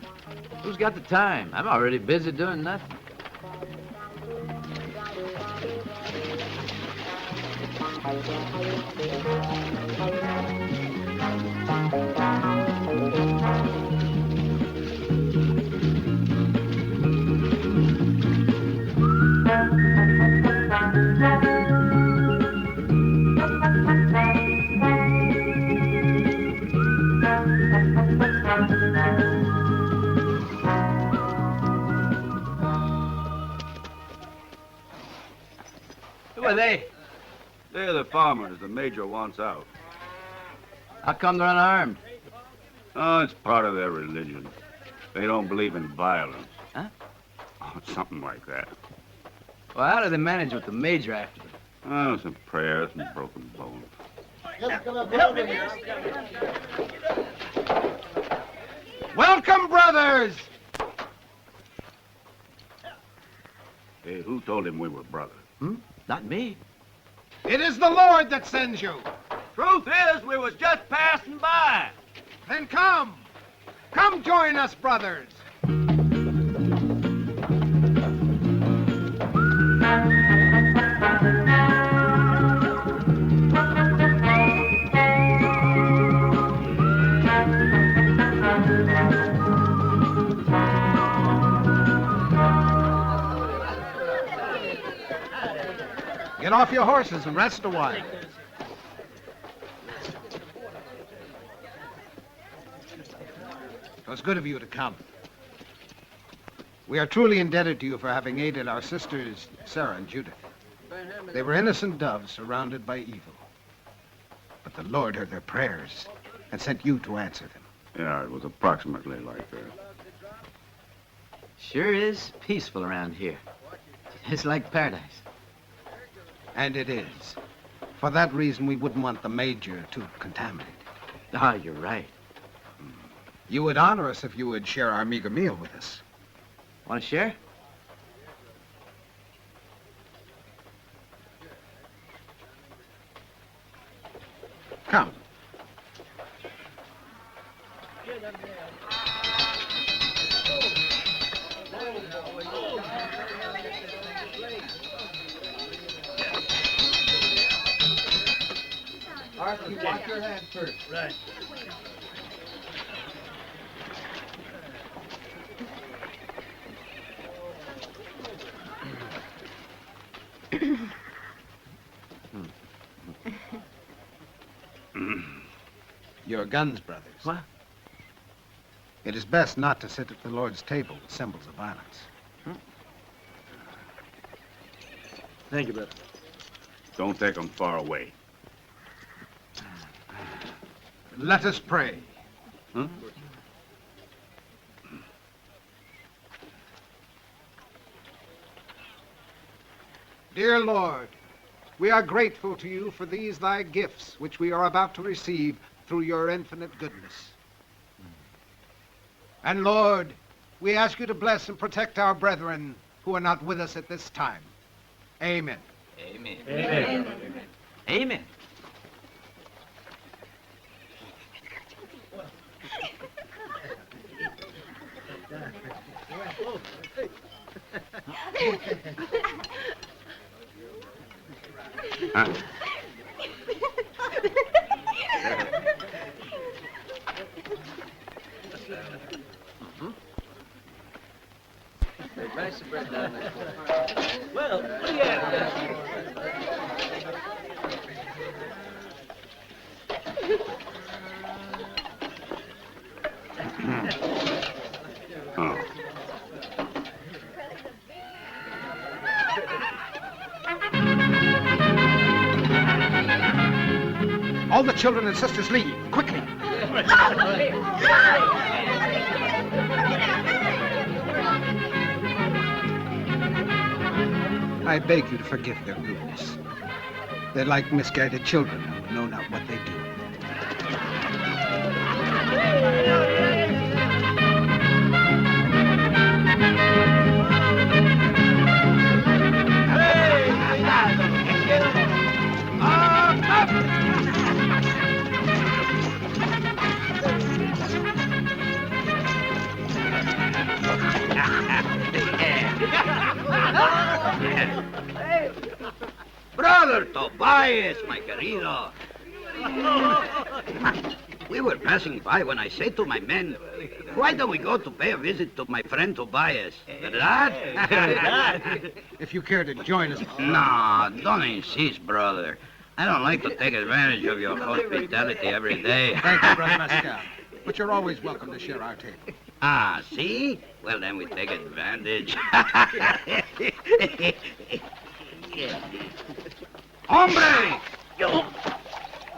Who's got the time? I'm already busy doing nothing. Who are they? They're the farmers the Major wants out. How come they're unarmed? Oh, it's part of their religion. They don't believe in violence. Huh? Oh, something like that. Well, how do they manage with the Major after them? Oh, some prayers and broken bones. Welcome, brothers! Hey, who told him we were brothers? Not me. It is the Lord that sends you. Truth is, we was just passing by. Then come Come join us, brothers. Get off your horses and rest a while. It was good of you to come. We are truly indebted to you for having aided our sisters, Sarah and Judith. They were innocent doves surrounded by evil. But the Lord heard their prayers and sent you to answer them. Yeah, it was approximately like that. Sure is peaceful around here. It's like paradise. And it is. For that reason, we wouldn't want the Major to contaminate. Ah, you're right. You would honor us if you would share our meager meal with us. Want to share? Come. Arthur, you wash your hands first. Right. Your guns, brothers. What? It is best not to sit at the Lord's table with symbols of violence. Thank you, brother. Don't take them far away. Let us pray. Huh? Dear Lord, we are grateful to you for these thy gifts, which we are about to receive through your infinite goodness. And Lord, we ask you to bless and protect our brethren who are not with us at this time. Amen. Amen. Amen. Amen. Huh? Pass the bread down this way. Well, what do you have? Oh. All the children and sisters leave, quickly. I beg you to forgive their rudeness. They're like misguided children who know not what they do. Brother Tobias, my querido. We were passing by when I said to my men, why don't we go to pay a visit to my friend Tobias? Verdad? If you care to join us. No, don't insist, brother. I don't like to take advantage of your hospitality every day. Thank you, Brother Pascal. But you're always welcome to share our table. Ah, see? Well, then we take advantage. Hombre!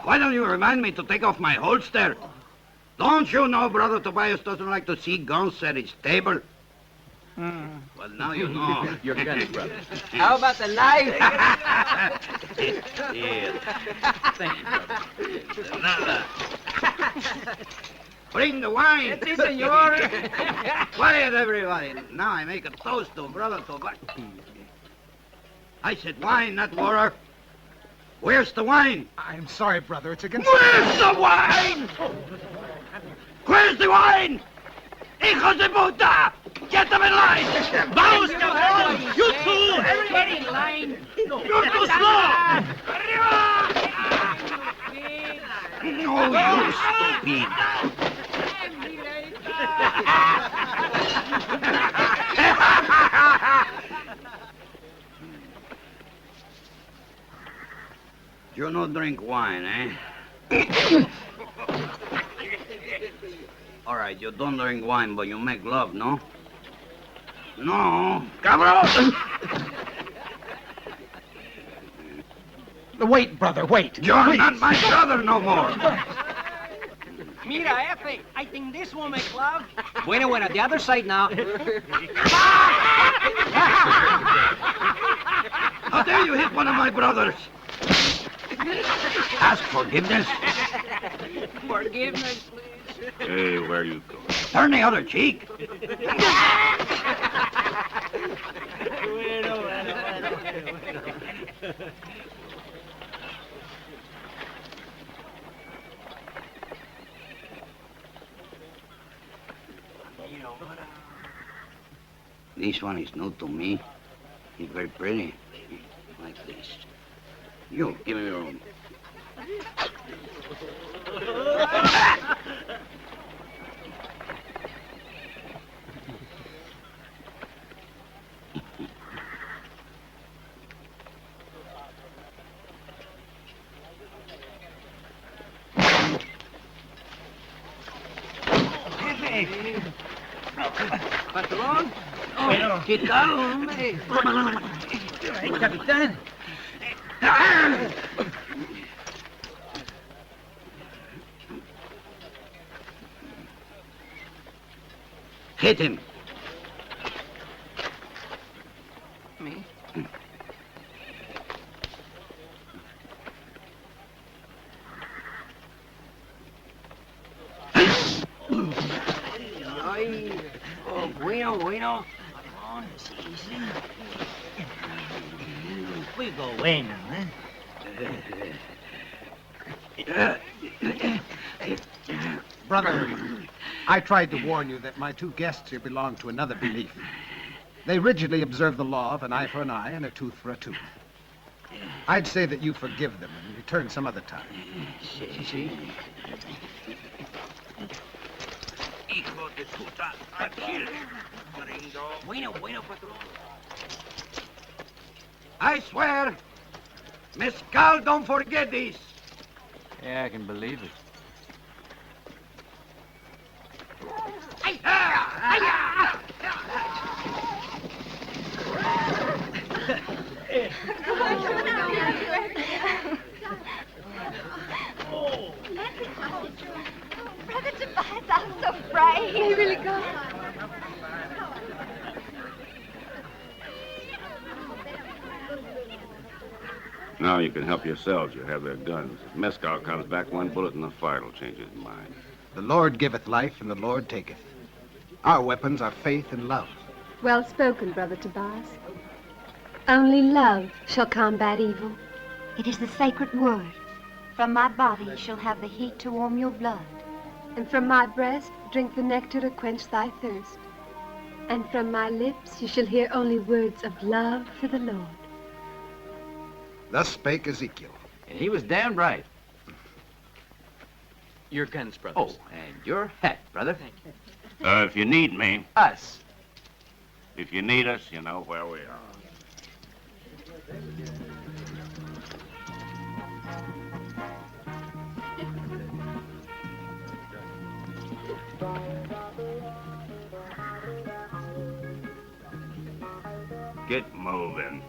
Why don't you remind me to take off my holster? Don't you know Brother Tobias doesn't like to see guns at his table? Well, now you know. Your guns, brother. How about the knife? Yeah. Thank you, brother. Nada. Bring the wine. Si, senor. Quiet, everybody. Now I make a toast to Brother Tobias. I said wine, not water. Where's the wine? I'm sorry, brother. It's against... Where's the wine? Where's the wine? Hijos de puta! Get them in line! Vamos, cabrón! You two! Get in line! You're too slow! No, you stupid! You no drink wine, eh? All right, you don't drink wine, but you make love, no? No. Cabrón! Wait, brother, wait. You're Please. not my brother no more. Mira, Efe, I think this will make love. Bueno, the other side now. How dare you hit one of my brothers? Ask forgiveness. Forgiveness, please. Hey, where you go? Turn the other cheek. This one is new to me. It's very pretty. Like this. You, give me your own. Patrón. Bueno. ¿Qué tal, hombre? Ay, capitán. Hit him. Me? Ay, oh, bueno. Come on, easy. We go bueno, Brother, I tried to warn you that my two guests here belong to another belief. They rigidly observe the law of an eye for an eye and a tooth for a tooth. I'd say that you forgive them and return some other time. Sí. Hijo de puta, aquí. Bueno, patrón. I swear, Mescal don't forget this. Yeah, I can believe it. Brother Tobias, I'm so afraid. He really got. Now you can help yourselves. You have their guns. If Mescal comes back, one bullet in the fire will change his mind. The Lord giveth life and the Lord taketh. Our weapons are faith and love. Well spoken, Brother Tobias. Only love shall combat evil. It is the sacred word. From my body you shall have the heat to warm your blood. And from my breast drink the nectar to quench thy thirst. And from my lips you shall hear only words of love for the Lord. Thus spake Ezekiel. And he was damn right. Your guns, brothers. Oh, and your hat, brother. Thank you. If you need me, Us. if you need us, you know where we are. Get moving.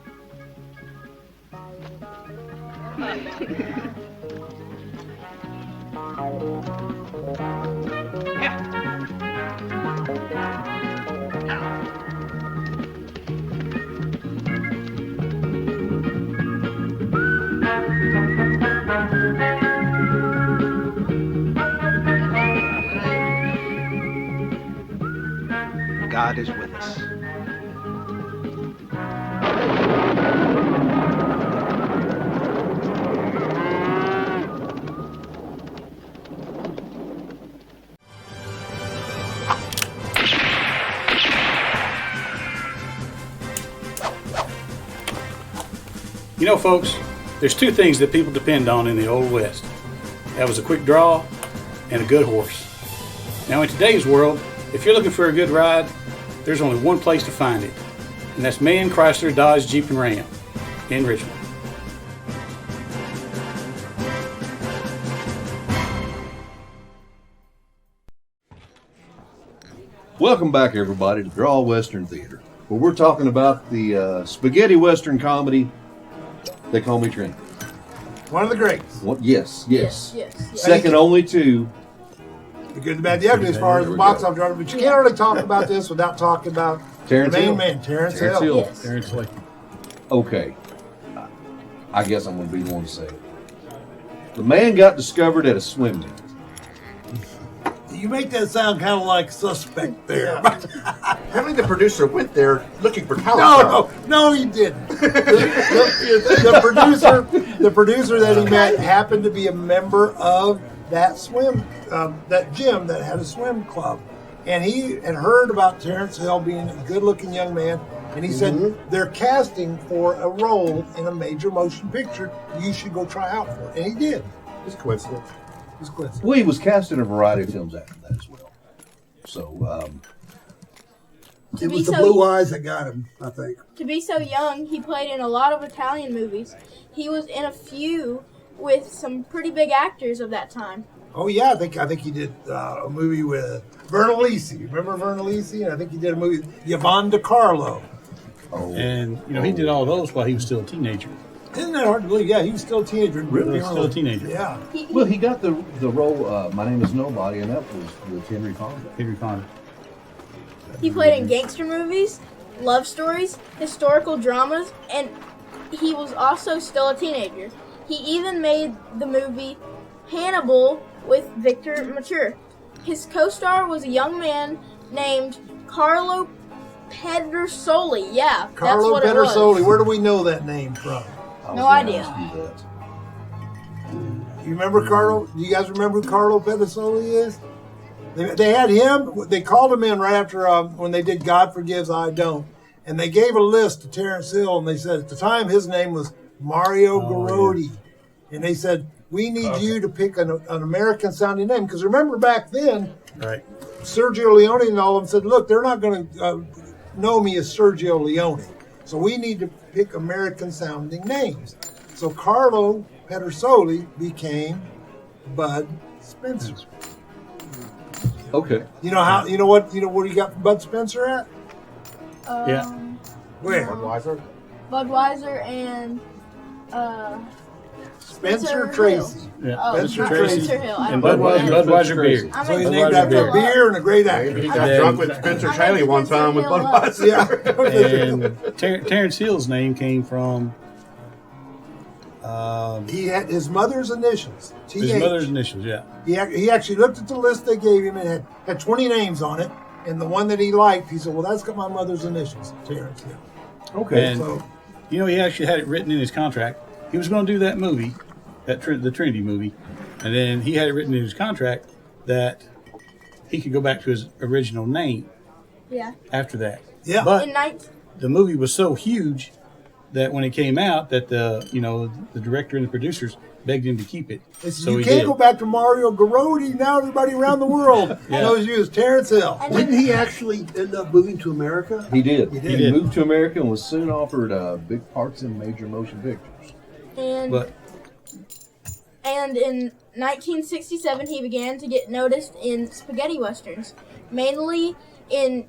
God is with us. You know, folks, there's two things that people depend on in the Old West. That was a quick draw and a good horse. Now, in today's world, if you're looking for a good ride, there's only one place to find it, and that's Mann, Chrysler, Dodge, Jeep, and Ram in Richmond. Welcome back, everybody, to Draw Western Theater, where we're talking about the spaghetti Western comedy, They Call Me Trinity. One of the greats. Yes. Yes. Second only to The Good, the Bad, the Ugly as far as the box office drama, but you can't really talk about this without talking about Terrence the main Hill. man, Terrence Hill. Yes. Terrence Hill. Okay. I guess I'm going to be the one to say it. The man got discovered at a swim meet. You make that sound kind of like suspect there. Apparently the producer went there looking for talent. No, he didn't. The producer that he met happened to be a member of that that gym that had a swim club. And he had heard about Terrence Hill being a good-looking young man, and he said, they're casting for a role in a major motion picture. You should go try out for it. And he did. It's a coincidence. Well, he was cast in a variety of films after that as well. So, it was the blue eyes that got him, I think. To be so young, he played in a lot of Italian movies. He was in a few with some pretty big actors of that time. Oh yeah, I think he did a movie with Verna Lisi. Remember Verna Lisi? And I think he did a movie with Yvonne DiCarlo. And he did all those while he was still a teenager. Isn't that hard to believe? Yeah, he was still a teenager. Really? Still a teenager. Yeah. Well, he got the role, My Name is Nobody, and that was with Henry Fonda. He played in gangster movies, love stories, historical dramas, and he was also still a teenager. He even made the movie Hannibal with Victor Mature. His co-star was a young man named Carlo Pedersoli. Yeah, that's Carlo what it was. Pedersoli. Where do we know that name from? No idea. You remember Carlo? Do you guys remember who Carlo Pedersoli is? They had him. They called him in right after when they did God Forgives, I Don't, and they gave a list to Terrence Hill, and they said at the time his name was Mario Garodi, and they said we need you to pick an American sounding name, because remember back then, right? Sergio Leone and all of them said, look, they're not going to know me as Sergio Leone, so we need to pick American sounding names. So Carlo Pedersoli became Bud Spencer. Okay. You know what he got Bud Spencer at? Where? Budweiser and Spencer Tracy. Yeah. Oh, Spencer not Tracy. Spencer Hill. And Budweiser beer. So he's named after a beer and a great actor. He got drunk with Spencer Tracy one time with Budweiser. Yeah. And Terrence Hill's name came from. He had his mother's initials. TH. His mother's initials, yeah. He actually looked at the list they gave him and had 20 names on it. And the one that he liked, he said, well, that's got my mother's initials, Terrence Hill. Okay. And, So he actually had it written in his contract. He was going to do that movie, the Trinity movie, and then he had it written in his contract that he could go back to his original name after that. Yeah. But In the movie was so huge that when it came out, that the director and the producers begged him to keep it. So you he can't did. go back to Mario Garodi. Now everybody around the world knows you as Terrence Hill. Didn't he actually end up moving to America? He did. He He did. moved to America and was soon offered big parts in major motion pictures. And in 1967, he began to get noticed in spaghetti westerns, mainly in,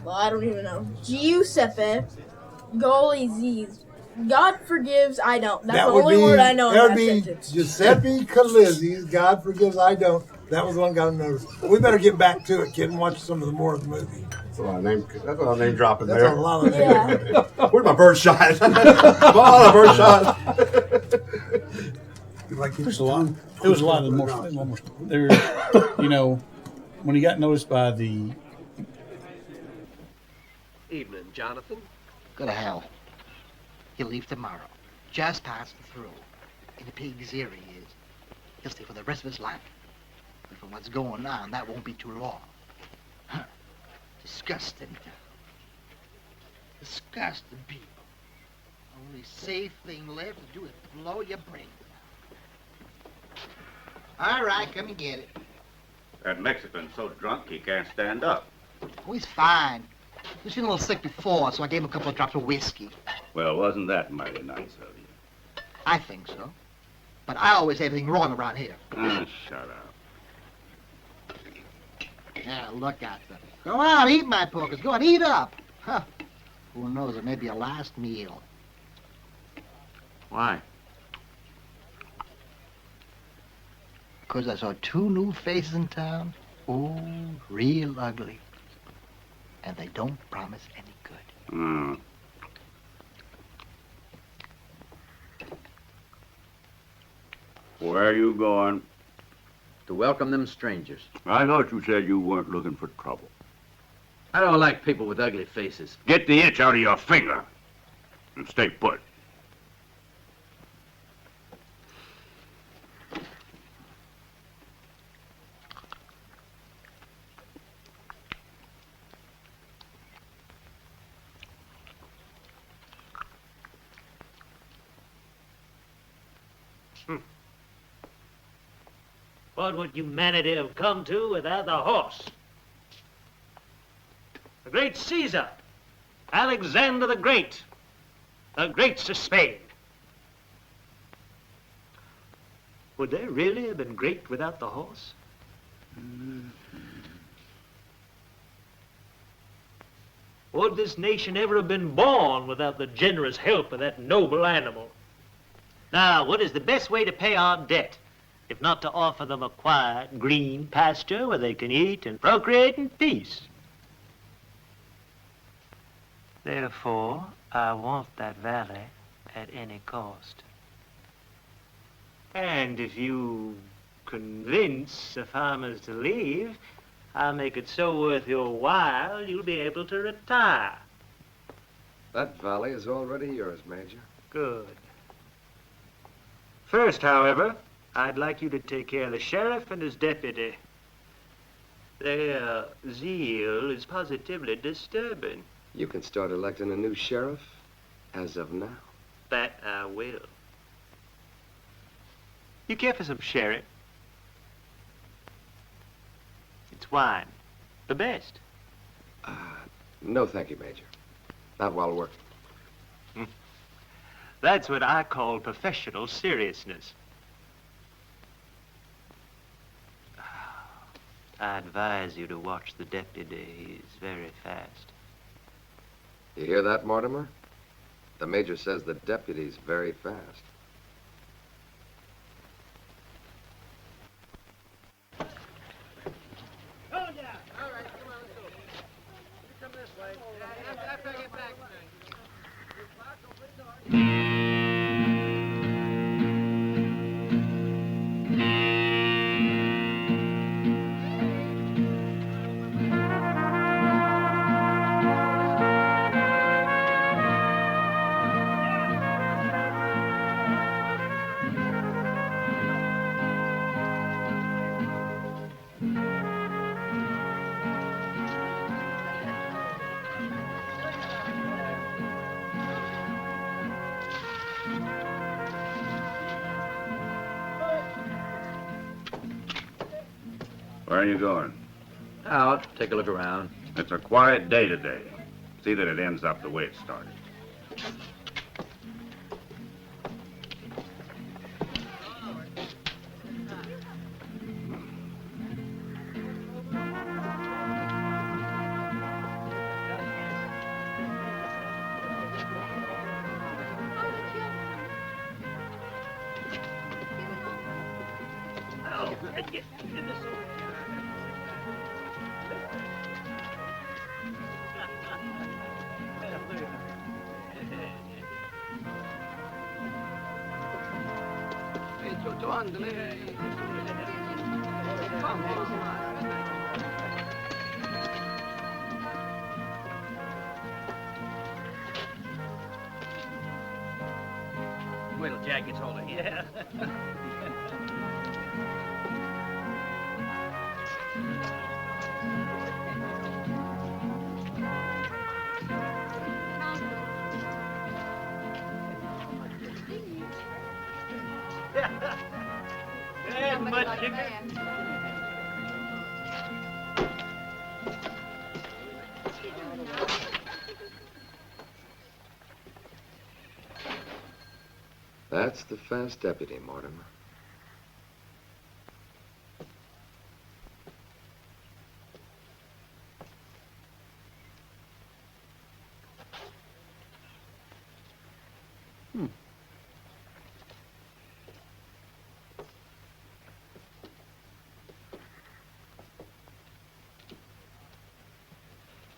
I don't even know, Giuseppe Golizi's God Forgives, I Don't. That's the only word I know in That that would be sentence. Giuseppe Calizzi's God Forgives, I Don't. That was the one got him noticed. But we better get back to it, kid, and watch some of the more of the movie. That's a lot of name dropping That's there. a lot of name. Where's my bird shot? Come on, a bird shot. There's a lot. There was a lot of more. There, when he got noticed by the. Evening, Jonathan. Go to hell. He'll leave tomorrow. Just passing through. In a pig's ear he is. He'll stay for the rest of his life. But from what's going on, that won't be too long. Huh. Disgusting town. Disgusting people. Only safe thing left to do is blow your brains out. All right, come and get it. That Mexican's so drunk he can't stand up. Oh, he's fine. He was feeling a little sick before, so I gave him a couple of drops of whiskey. Well, wasn't that mighty nice of you? I think so. But I always say everything wrong around here. Ah, shut up. Now, look out, son. Go on, eat my porkers. Go on, eat up. Huh. Who knows, it may be a last meal. Why? Because I saw two new faces in town. Oh, real ugly. And they don't promise any good. Hmm. Where are you going? To welcome them strangers. I thought you said you weren't looking for trouble. I don't like people with ugly faces. Get the itch out of your finger and stay put. What would humanity have come to without the horse? The great Caesar, Alexander the greats of Spain. Would they really have been great without the horse? Would this nation ever have been born without the generous help of that noble animal? Now, what is the best way to pay our debt, if not to offer them a quiet, green pasture where they can eat and procreate in peace? Therefore, I want that valley at any cost. And if you convince the farmers to leave, I'll make it so worth your while you'll be able to retire. That valley is already yours, Major. Good. First, however, I'd like you to take care of the sheriff and his deputy. Their zeal is positively disturbing. You can start electing a new sheriff as of now. That I will. You care for some sherry? It's wine. The best. No, thank you, Major. Not while working. That's what I call professional seriousness. I advise you to watch the deputy. He's very fast. You hear that, Mortimer? The Major says the deputy's very fast. Where are you going? Out, take a look around. It's a quiet day today. See that it ends up the way it started. Wait till Jack gets hold of you. Yeah. There's my chicken. That's the fast deputy, Mortimer.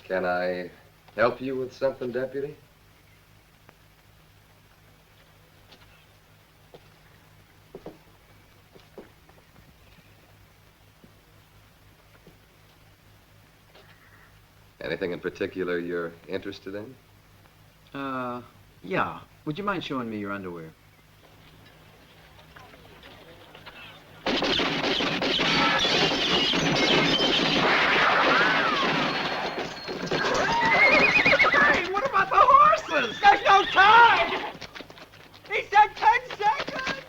Can I help you with something, deputy? Anything in particular you're interested in? Yeah. Would you mind showing me your underwear? Hey, what about the horses? There's no time! He said 10 seconds!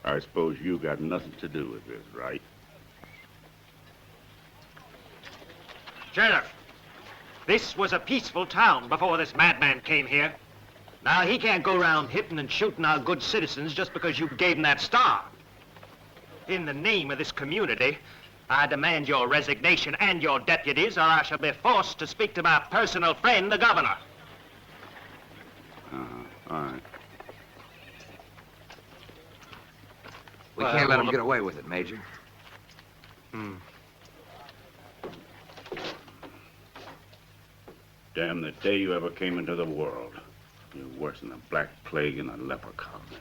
I suppose you got nothing to do with this, right? Sheriff, this was a peaceful town before this madman came here. Now, he can't go around hitting and shooting our good citizens just because you gave him that star. In the name of this community, I demand your resignation and your deputies, or I shall be forced to speak to my personal friend, the governor. All right. We can't let him get away with it, Major. Damn the day you ever came into the world. You're worse than the Black Plague and the leper colony.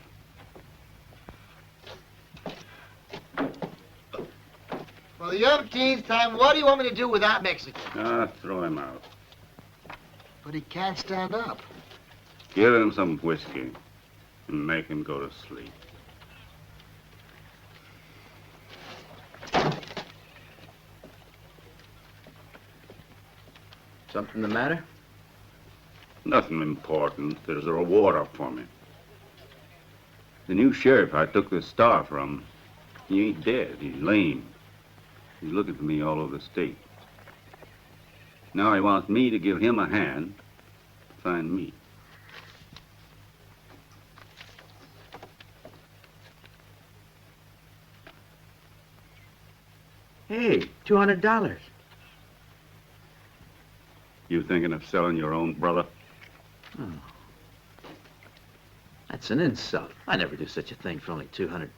For the umpteenth time, what do you want me to do with that Mexican? Throw him out. But he can't stand up. Give him some whiskey and make him go to sleep. Something the matter? Nothing important. There's a reward up for me. The new sheriff I took this star from, he ain't dead. He's lame. He's looking for me all over the state. Now he wants me to give him a hand to find me. Hey, $200. You thinking of selling your own brother? Oh. That's an insult. I never do such a thing for only $200.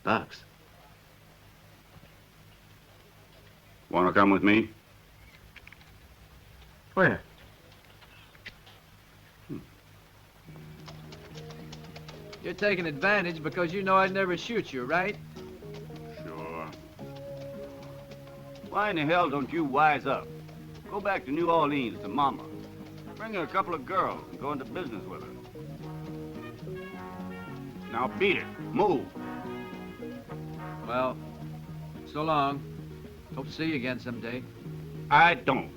Want to come with me? Where? You're taking advantage because you know I'd never shoot you, right? Sure. Why in the hell don't you wise up? Go back to New Orleans to Mama. Bring her a couple of girls and go into business with her. Now beat it. Move. Well, so long. Hope to see you again someday. I don't.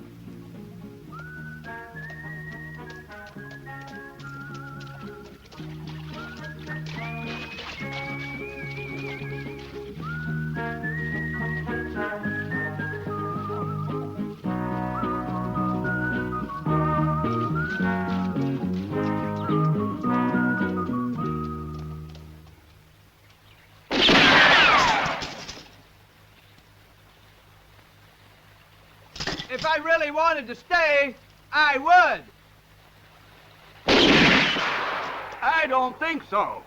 If I really wanted to stay, I would. I don't think so.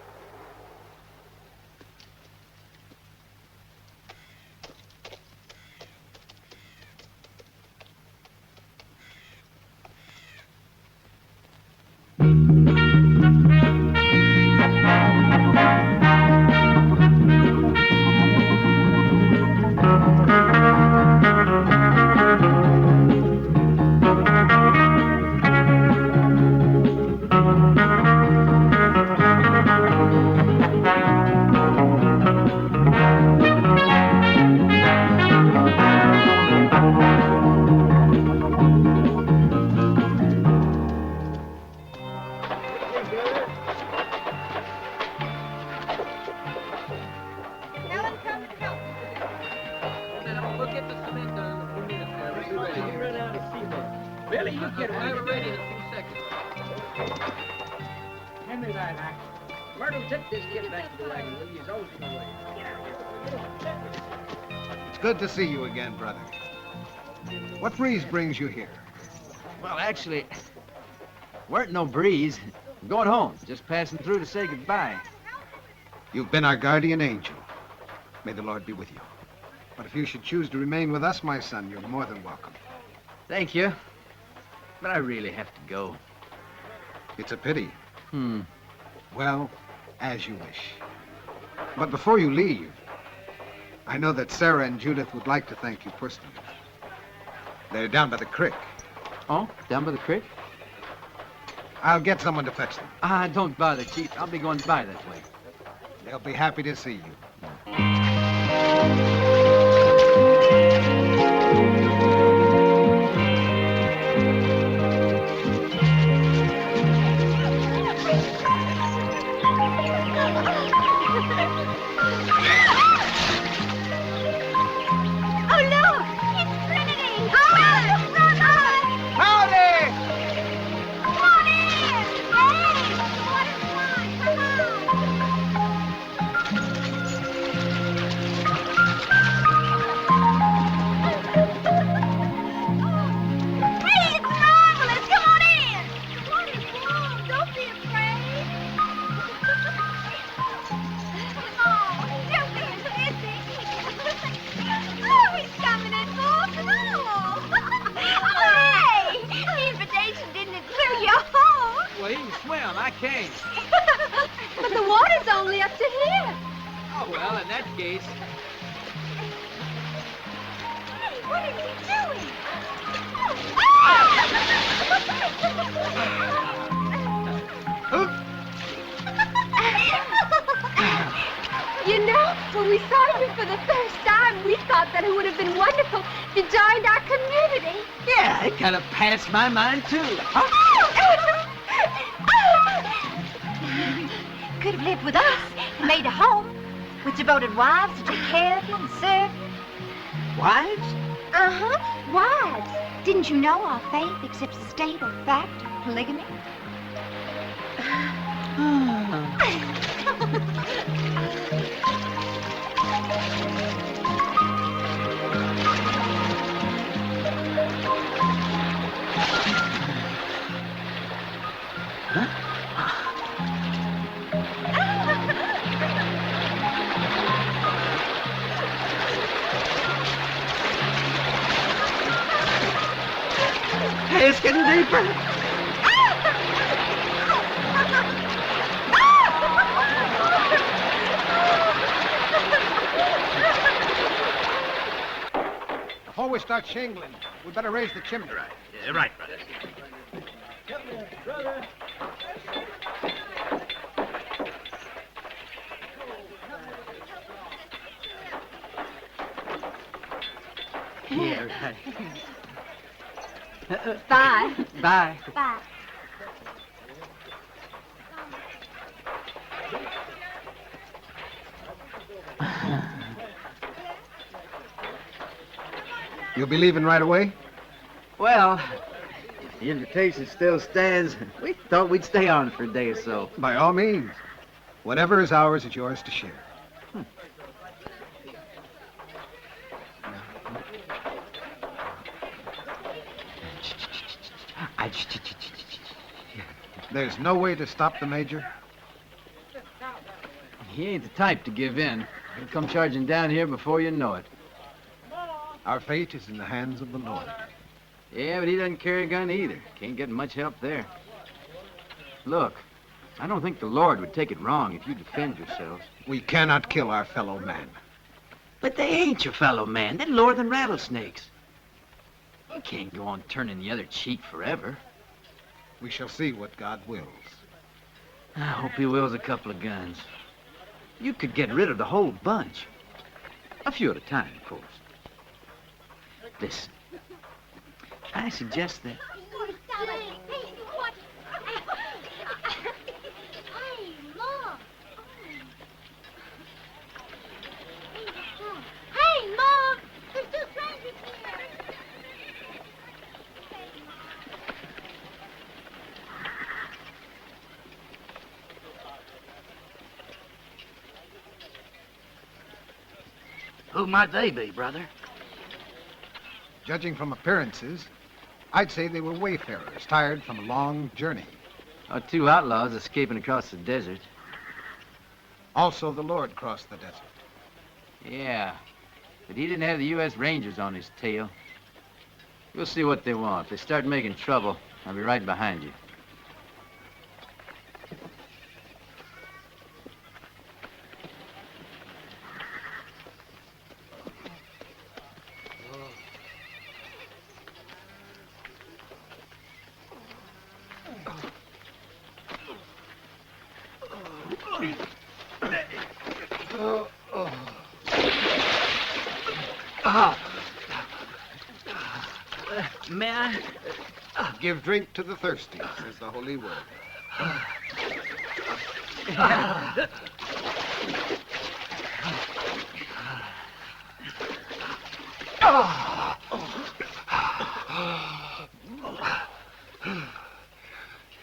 Shorty, you get away. We're ready in a few seconds. Hand me that axe. Myrtle, take this kid back to the wagon, will you? He's always in the way. It's good to see you again, brother. What breeze brings you here? Well, actually, weren't no breeze. I'm going home. Just passing through to say goodbye. You've been our guardian angel. May the Lord be with you. But if you should choose to remain with us, my son, you're more than welcome. Thank you. But I really have to go. It's a pity. Well, as you wish. But before you leave, I know that Sarah and Judith would like to thank you personally. They're down by the creek. Oh, down by the creek? I'll get someone to fetch them. Don't bother, Chief. I'll be going by that way. They'll be happy to see you. Oh, look! It's Trinity! Run! Run! Howdy! Come on in! Hey! Water's fine! Come on! Hey, it's marvelous! Come on in! Wonderful! Don't be afraid! Oh, don't be missing! Oh, he's coming in full throttle! Hey! The invitation didn't include your home! Well, he can swim. I can't. But the water's only up to here. Oh, well, in that case... Hey, what are you doing? You know, when we saw you for the first time, we thought that it would have been wonderful if you joined our community. Yeah, it kind of passed my mind, too. Could have lived with us, made a home, with devoted wives to take care of you and serve you. Wives? Uh-huh, wives. Didn't you know our faith accepts the state or fact of polygamy? Hey, it's getting deeper. Before we start shingling, we better raise the chimney. Right, yeah, right, brother. Yeah, right. Bye. Bye. Bye. You'll be leaving right away? Well, if the invitation still stands, we thought we'd stay on for a day or so. By all means. Whatever is ours is yours to share. There's no way to stop the Major? He ain't the type to give in. He'll come charging down here before you know it. Our fate is in the hands of the Lord. Yeah, but he doesn't carry a gun either. Can't get much help there. Look, I don't think the Lord would take it wrong if you defend yourselves. We cannot kill our fellow man. But they ain't your fellow man. They're lower than rattlesnakes. You can't go on turning the other cheek forever. We shall see what God wills. I hope he wills a couple of guns. You could get rid of the whole bunch. A few at a time, of course. Listen, I suggest that... Who might they be, brother? Judging from appearances, I'd say they were wayfarers, tired from a long journey. Or two outlaws escaping across the desert. Also, the Lord crossed the desert. Yeah, but he didn't have the U.S. Rangers on his tail. We'll see what they want. If they start making trouble, I'll be right behind you. May I? Give drink to the thirsty, says the holy word.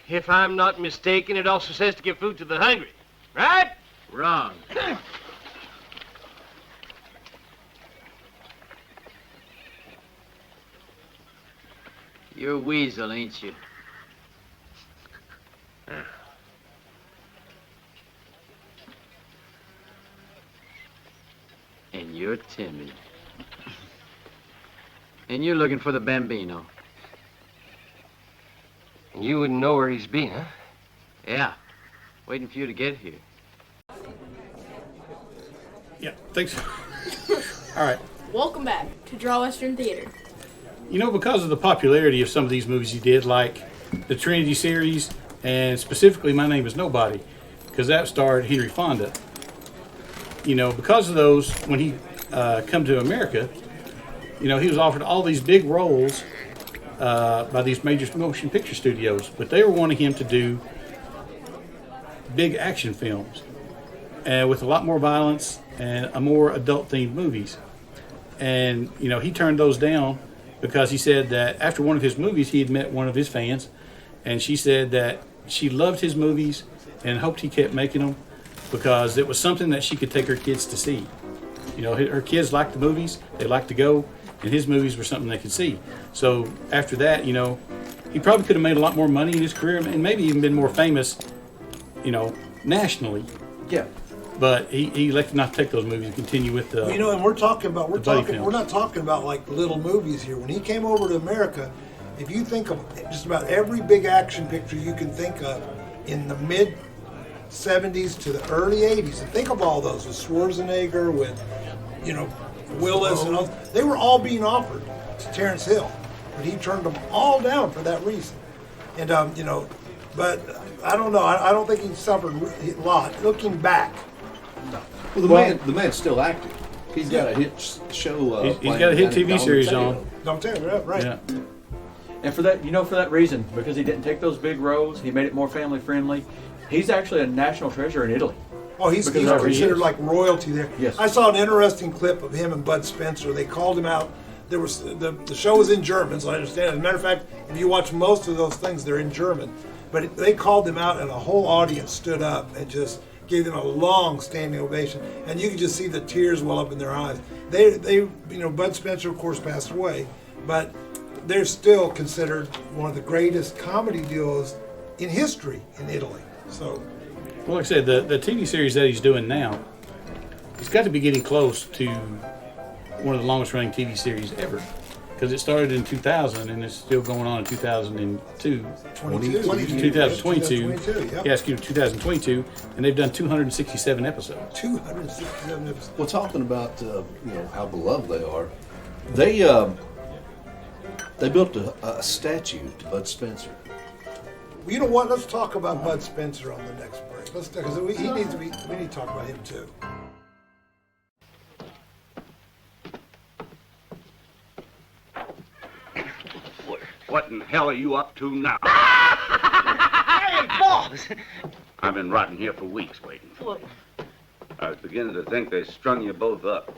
If I'm not mistaken, it also says to give food to the hungry, right? Wrong. You're a weasel, ain't you? And you're timid. And you're looking for the Bambino. And you wouldn't know where he's been, huh? Yeah. Waiting for you to get here. Yeah, thanks. All right. Welcome back to Draw Western Theater. You know, because of the popularity of some of these movies he did, like the Trinity series, and specifically My Name is Nobody, because that starred Henry Fonda. You know, because of those, when he come to America, you know, he was offered all these big roles by these major motion picture studios, but they were wanting him to do big action films with a lot more violence and a more adult-themed movies. And, you know, he turned those down because he said that after one of his movies, he had met one of his fans, and she said that she loved his movies and hoped he kept making them because it was something that she could take her kids to see. You know, her kids liked the movies, they liked to go, and his movies were something they could see. So after that, you know, he probably could have made a lot more money in his career and maybe even been more famous, you know, nationally. Yeah. But he elected not to take those movies and continue with the. You know, and we're not talking about like little movies here. When he came over to America, if you think of just about every big action picture you can think of in the mid 70s to the early 80s, and think of all those with Schwarzenegger, with, you know, Willis, and all, they were all being offered to Terrence Hill, but he turned them all down for that reason. And you know, but I don't know. I don't think he suffered a lot looking back. Well, the man's still active. He's got a hit show. He's got a hit TV series on. Don't tell me, right? Yeah. And for that, you know, for that reason, because he didn't take those big roles, he made it more family friendly. He's actually a national treasure in Italy. Oh, he's considered like royalty there. Yes. I saw an interesting clip of him and Bud Spencer. They called him out. There was the show was in German, so I understand. As a matter of fact, if you watch most of those things, they're in German. But they called him out, and a whole audience stood up and just gave them a long standing ovation, and you could just see the tears well up in their eyes. They, you know, Bud Spencer, of course, passed away, but they're still considered one of the greatest comedy duos in history in Italy. So, well, like I said, the TV series that he's doing now, he's got to be getting close to one of the longest running TV series ever. Because it started in 2000 and it's still going on in 2002. 2022. Yep. Yeah, excuse me, 2022. And they've done 267 episodes. 267 episodes. Well, talking about you know, how beloved they are, they built a statue to Bud Spencer. Well, you know what? Let's talk about Bud Spencer on the next break. Let's, because we need to talk about him too. What in hell are you up to now? Hey, boss! I've been rotting here for weeks waiting. What? I was beginning to think they strung you both up.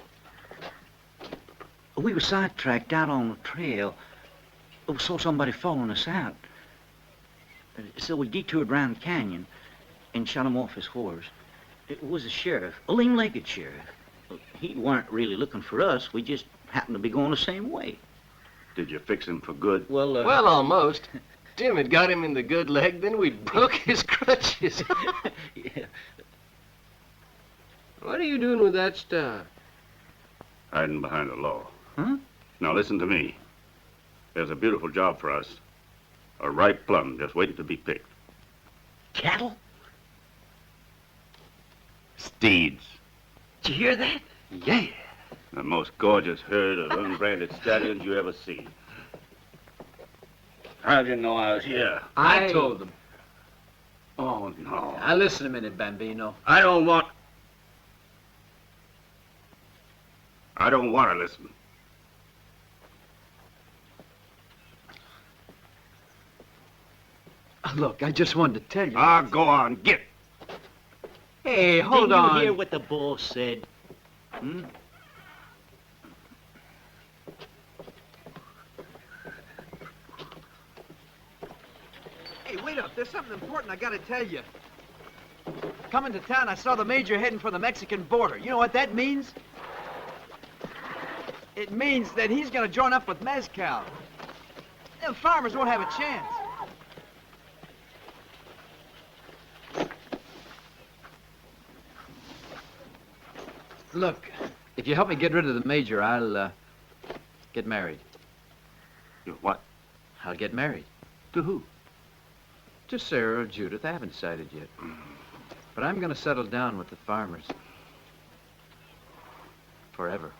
We were sidetracked out on the trail. We saw somebody following us out. So we detoured around the canyon and shot him off his horse. It was a sheriff, a lean-legged sheriff. He weren't really looking for us. We just happened to be going the same way. Did you fix him for good? Well, Well, almost. Tim had got him in the good leg, then we broke his crutches. Yeah. What are you doing with that stuff? Hiding behind the law. Huh? Now listen to me. There's a beautiful job for us. A ripe plum just waiting to be picked. Cattle? Steeds. Did you hear that? Yeah. The most gorgeous herd of unbranded stallions you ever see. How did you know I was here? I told them. Oh, no. Now, listen a minute, Bambino. I don't want to listen. Look, I just wanted to tell you. Ah, go on, get. Hey, hold Didn't on. you hear what the boss said? Hmm? Hey, wait up. There's something important I gotta tell you. Coming to town, I saw the major heading for the Mexican border. You know what that means? It means that he's gonna join up with Mezcal. Them farmers won't have a chance. Look, if you help me get rid of the major, I'll, get married. You what? I'll get married. To who? To Sarah or Judith. I haven't decided yet. But I'm gonna settle down with the farmers. Forever.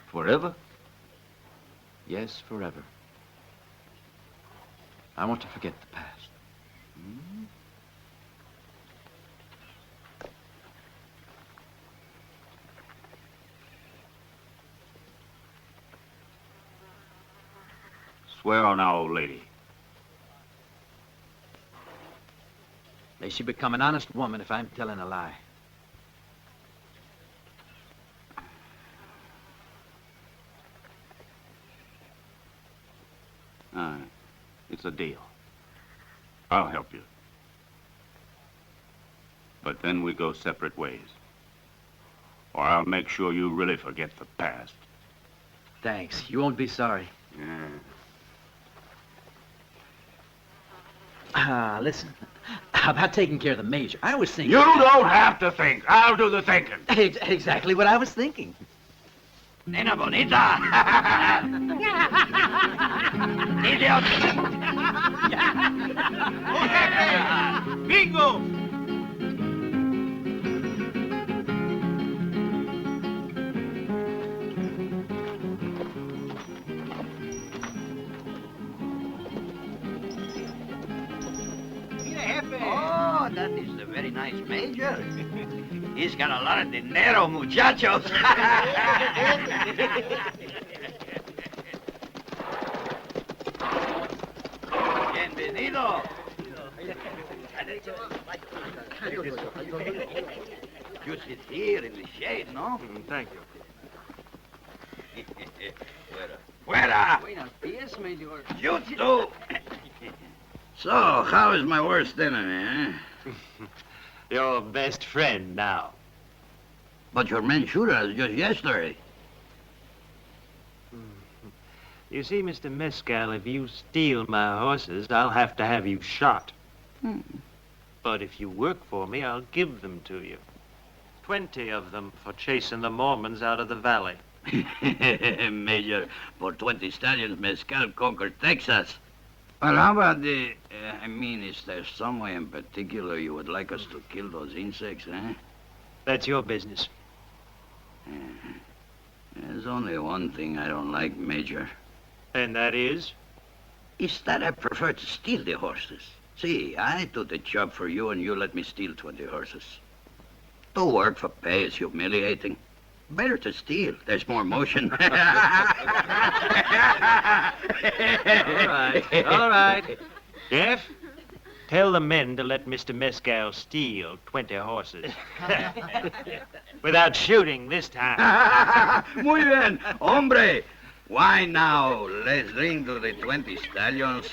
Forever? Yes, forever. I want to forget the past. Swear on our old lady. May she become an honest woman if I'm telling a lie. It's a deal. I'll help you. But then we go separate ways. Or I'll make sure you really forget the past. Thanks. You won't be sorry. Yeah. Listen. How about taking care of the major? I was thinking... You don't have to think. I'll do the thinking. Exactly what I was thinking. Nena bonita. Idiot. Bingo! Oh, that is a very nice major. He's got a lot of dinero, muchachos. Bienvenido. You sit here in the shade, no? Thank you. Fuera. Buenos dias, major. You too. So, how is my worst enemy, eh? Your best friend now. But your men shoot us just yesterday. You see, Mr. Mescal, if you steal my horses, I'll have to have you shot. But if you work for me, I'll give them to you. 20 of them for chasing the Mormons out of the valley. Major, for 20 stallions, Mescal conquered Texas. Well, how about the... is there some way in particular you would like us to kill those insects, eh? That's your business. There's only one thing I don't like, Major. And that is? Is that I prefer to steal the horses. See, I do the job for you and you let me steal 20 horses. To work for pay is humiliating. Better to steal. There's more motion. All right, all right. Jeff, tell the men to let Mr. Mescal steal 20 horses. Without shooting this time. Muy bien, hombre. Why now? Let's drink to the 20 stallions.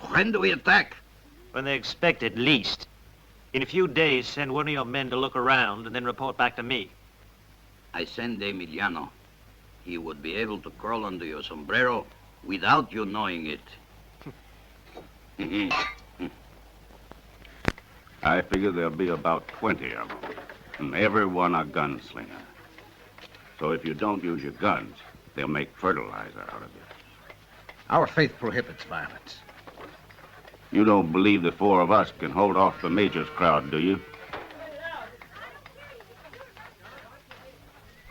When do we attack? When they expect it least. In a few days, send one of your men to look around and then report back to me. I send Emiliano. He would be able to crawl under your sombrero without you knowing it. I figure there'll be about 20 of them, and every one a gunslinger. So if you don't use your guns, they'll make fertilizer out of you. Our faith prohibits violence. You don't believe the four of us can hold off the Major's crowd, do you?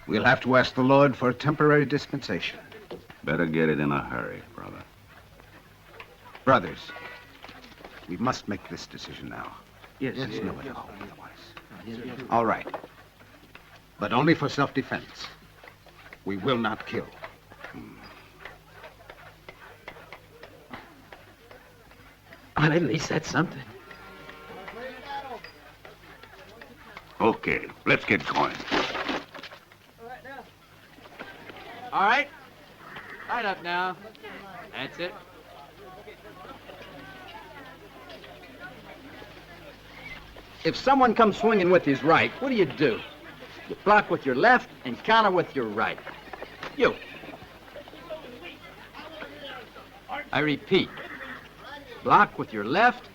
We'll have to ask the Lord for a temporary dispensation. Better get it in a hurry, brother. Brothers, we must make this decision now. Yes, There's no way to hope otherwise. All right. But only for self-defense. We will not kill. Well, at least that's something. Okay, let's get going. All right. Right up now. That's it. If someone comes swinging with his right, what do? You block with your left and counter with your right. You. I repeat. Block with your left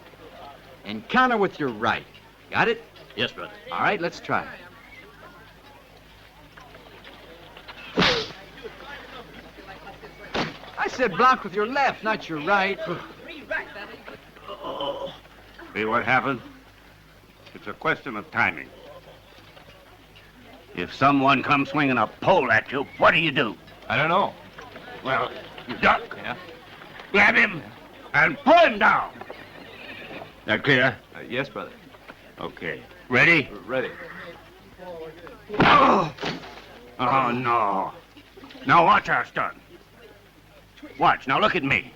and counter with your right. Got it? Yes, brother. All right, let's try. I said block with your left, not your right. See what happened? It's a question of timing. If someone comes swinging a pole at you, what do? I don't know. Well, you duck. Yeah. Grab him and pull him down. That clear? Yes, brother. Okay. Ready? Ready. Oh, no. Now watch our stunt. Watch. Now look at me.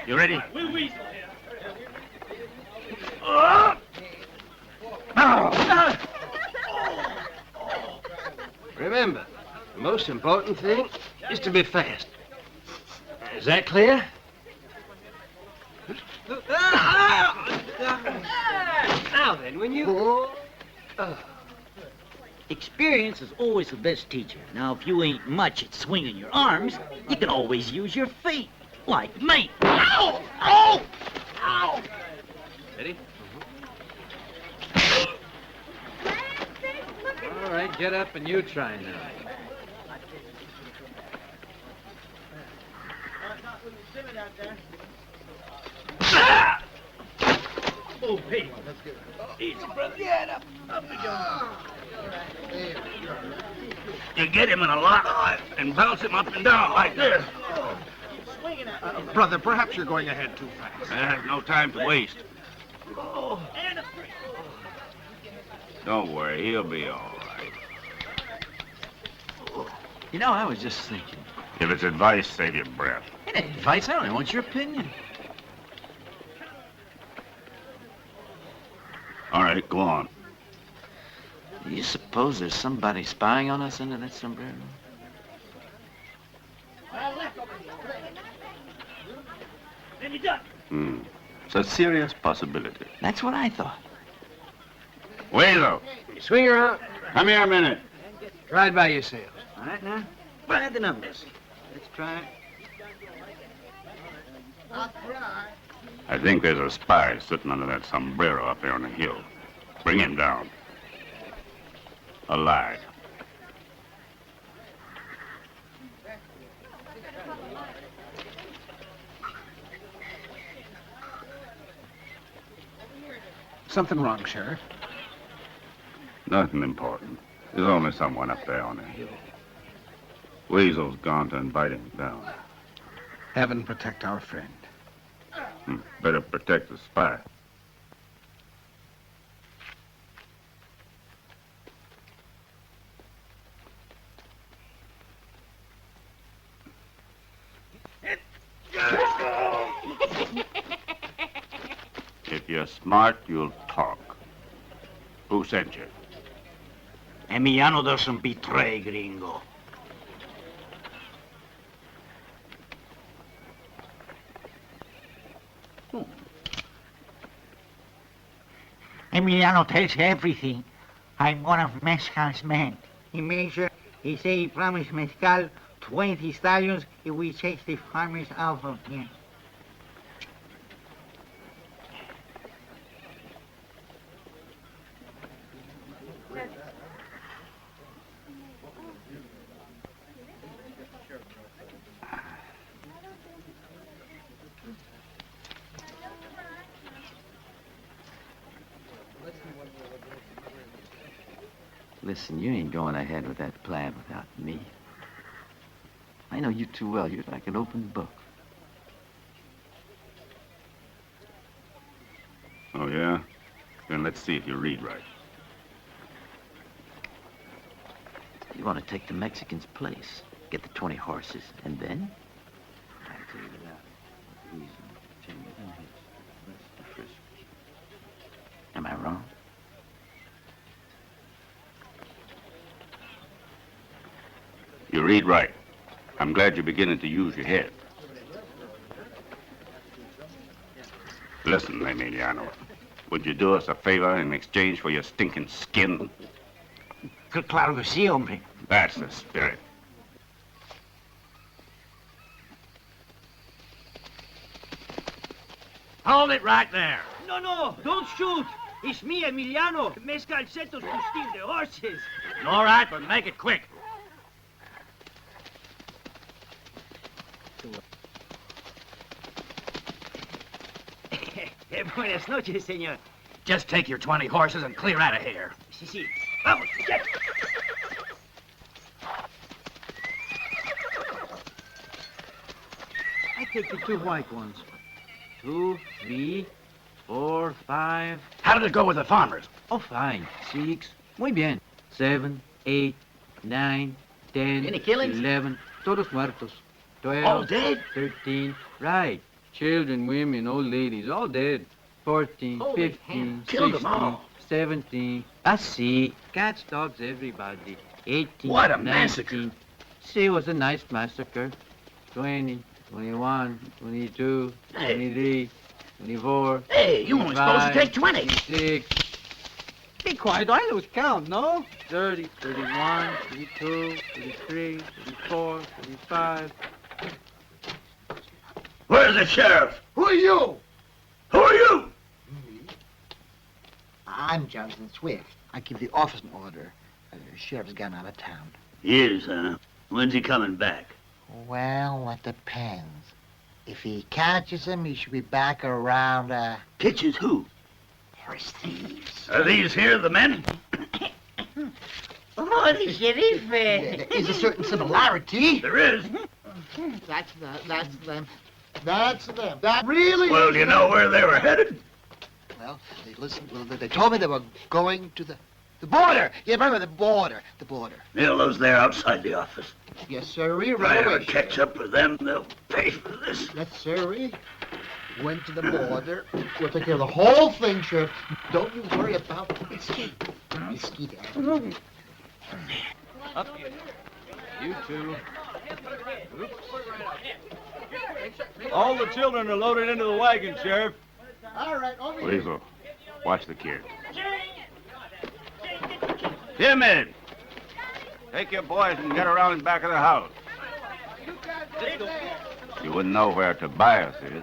You ready? Remember, the most important thing is to be fast. Is that clear? Now then, when you... Experience is always the best teacher. Now, if you ain't much at swinging your arms, you can always use your feet, like me. Ow! Ow! Ow! Ready? All right, get up and you try now. Oh, hey. Easy, brother. Get up. Up we go. You get him in a lock and bounce him up and down like this. Brother, perhaps you're going ahead too fast. There's no time to waste. Don't worry, he'll be all right. You know, I was just thinking. If it's advice, save your breath. It ain't advice, I only want your opinion. All right, go on. You suppose there's somebody spying on us under that sombrero? It's a serious possibility. That's what I thought. Weasel, Swing around. come here a minute. Ride by yourselves. All right, now. By the numbers. Let's try it. I think there's a spy sitting under that sombrero up there on the hill. Bring him down. Alive. Something wrong, Sheriff? Nothing important. There's only someone up there on the hill. Weasel's gone to invite him down. Heaven protect our friend. Better protect the spy. If you're smart, you'll talk. Who sent you? Emiliano doesn't betray, gringo. Emiliano tells everything. I'm one of Mezcal's men. He say he promised Mezcal 20 stallions if we chase the farmers out of here. Listen, you ain't going ahead with that plan without me. I know you too well. You're like an open book. Oh, yeah? Then let's see if you read right. You want to take the Mexican's place, get the 20 horses, and then? I'll tell you that. Reason, change in his. That's the first. Am I wrong? You read right. I'm glad you're beginning to use your head. Listen, Emiliano. Would you do us a favor in exchange for your stinking skin? Claro que sí, hombre. That's the spirit. Hold it right there. No, don't shoot. It's me, Emiliano. Mezcal sent us to steal the horses. All right, but make it quick. Buenas noches, señor. Just take your 20 horses and clear out of here. Sí. Vamos, get. I take the 2 white ones. 2, 3, 4, 5. How did it go with the farmers? Oh, fine. 6. Muy bien. 7, 8, 9, 10. Any killings? 11. Todos muertos. 12. All dead? 13. Right. Children, women, old ladies, all dead. 14, Holy 15, hell. Killed them 16, all. 17. I see. Cats, dogs, everybody. 18. What a 19. massacre. See, it was a nice massacre. 20, 21, 22, Hey. 23, 24. Hey, you only supposed to take 20. 26. Be quiet, I lose count, no? 30, 31, 32, 33, 34, 35. Where's the sheriff? Who are you? Who are you? I'm Jonathan Swift. I give the office an order. The sheriff's gone out of town. He is, huh? When's he coming back? Well, that depends. If he catches him, he should be back around, Catches who? horse thieves. Are these here the men? Oh, the sheriff. There is a certain similarity. There is. That's them. That's them. That really Well, is do you know them. where they were headed? Well, they told me they were going to the border. Yeah, remember the border. The border. Neil there outside the office. Yes, sirree. If I ever catch up with them, they'll pay for this. Yes, sirree. Went to the border. We'll take care of the whole thing, Sheriff. Don't you worry about Mesquite. Mesquite. Up you. You two. Oops. All the children are loaded into the wagon, Sheriff. All right, over here. Weasel, watch the kid. Timid! Take your boys and get around in back of the house. You wouldn't know where Tobias is.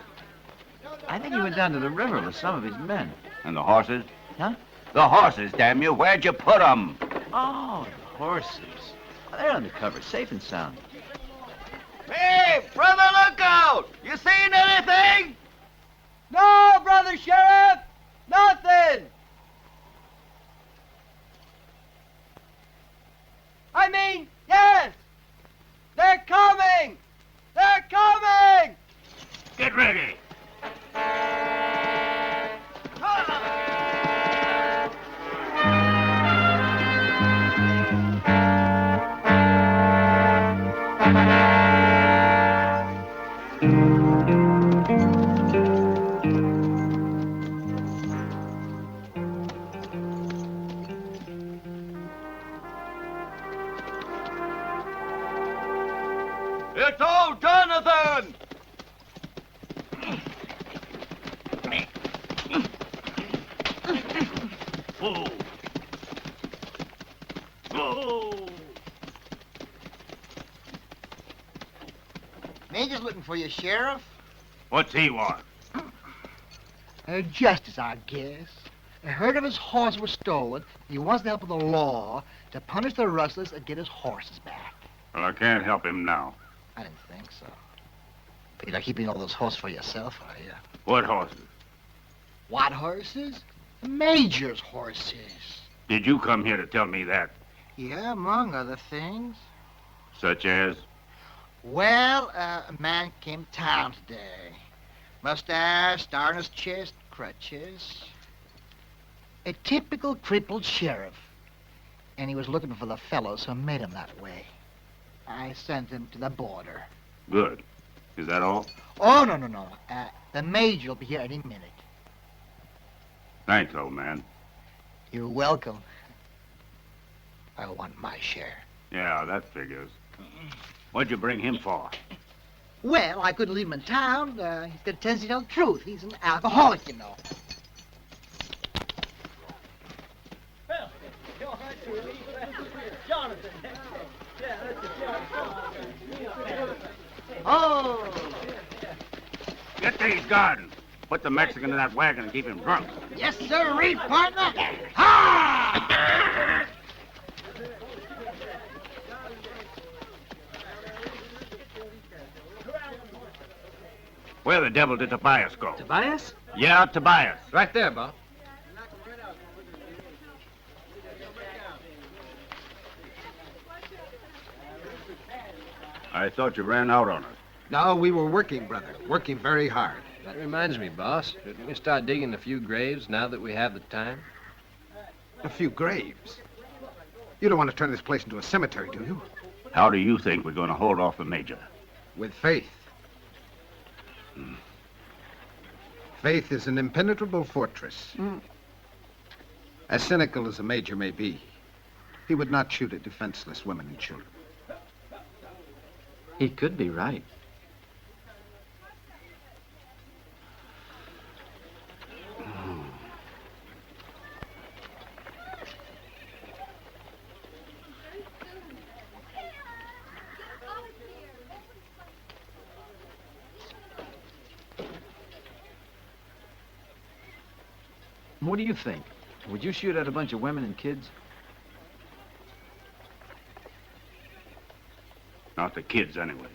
I think he went down to the river with some of his men. And the horses? Huh? The horses, damn you. Where'd you put them? Oh, the horses. Well, they're undercover, safe and sound. Hey, brother lookout! You seen anything? No, brother sheriff! Nothing! I mean, yes! They're coming! They're coming! Get ready. It's old Jonathan! Whoa. Whoa. Major's looking for you, Sheriff. What's he want? Justice, I guess. A herd of his horses was stolen. He wants the help of the law to punish the rustlers and get his horses back. Well, I can't help him now. I didn't think so. But you're not keeping all those horses for yourself, are you? What horses? What horses? The Major's horses. Did you come here to tell me that? Yeah, among other things. Such as? Well, a man came to town today. Mustache, star on his chest, crutches. A typical crippled sheriff. And he was looking for the fellows who made him that way. I sent him to the border. Good. Is that all? Oh, no. The Major will be here any minute. Thanks, old man. You're welcome. I want my share. Yeah, that figures. What'd you bring him for? Well, I couldn't leave him in town. He's got a tendency to tell the truth. He's an alcoholic, you know. Well, you all right, Shirley? Jonathan. Yeah, that's the Oh! Get these guns. Put the Mexican in that wagon and keep him drunk. Yes, sir, partner. Ha! Where the devil did Tobias go? Tobias? Yeah, Tobias. Right there, Bob. I thought you ran out on us. No, we were working, brother. Working very hard. That reminds me, boss. Shouldn't we start digging a few graves now that we have the time? A few graves. You don't want to turn this place into a cemetery, do you? How do you think we're going to hold off the Major? With faith. Faith is an impenetrable fortress. As cynical as the Major may be, he would not shoot at defenseless women and children. He could be right. What do you think? Would you shoot at a bunch of women and kids? Not the kids, anyway.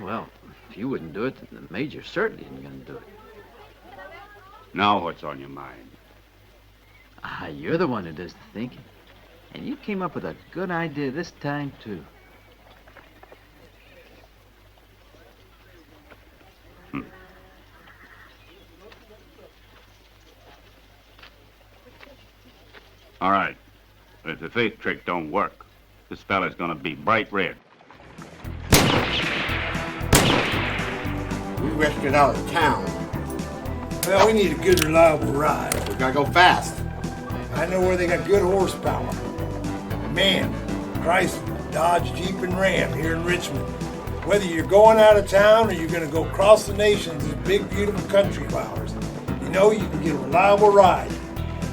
Well, if you wouldn't do it, then the Major certainly isn't going to do it. Now what's on your mind? Ah, you're the one who does the thinking. And you came up with a good idea this time, too. All right. But if the faith trick don't work, this fella's gonna be bright red. We rescued out of town. Well, we need a good, reliable ride. We gotta go fast. I know where they got good horsepower. Man, Chrysler, Dodge, Jeep, and Ram here in Richmond. Whether you're going out of town or you're going to go across the nation to the big, beautiful country of ours, you know you can get a reliable ride.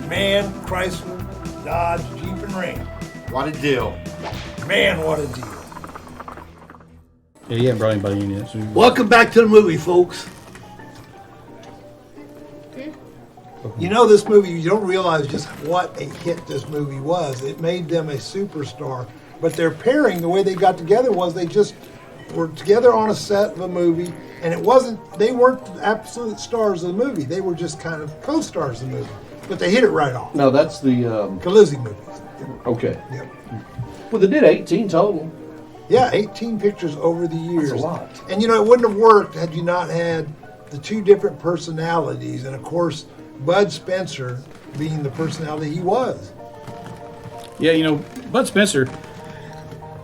Man, Chrysler, Dodge, Jeep, and Ram. What a deal. Man, what a deal. Yeah, you haven't brought anybody in yet. So Welcome back to the movie, folks. You know, this movie, you don't realize just what a hit this movie was. It made them a superstar. But their pairing, the way they got together was they just were together on a set of a movie, and they weren't the absolute stars of the movie. They were just kind of co-stars of the movie. But they hit it right off. No, that's the... Calizzi movies. Okay. Yep. Well, they did 18 total. Yeah, 18 pictures over the years. That's a lot. And, you know, it wouldn't have worked had you not had the two different personalities. And, of course, Bud Spencer being the personality he was. Yeah, you know, Bud Spencer,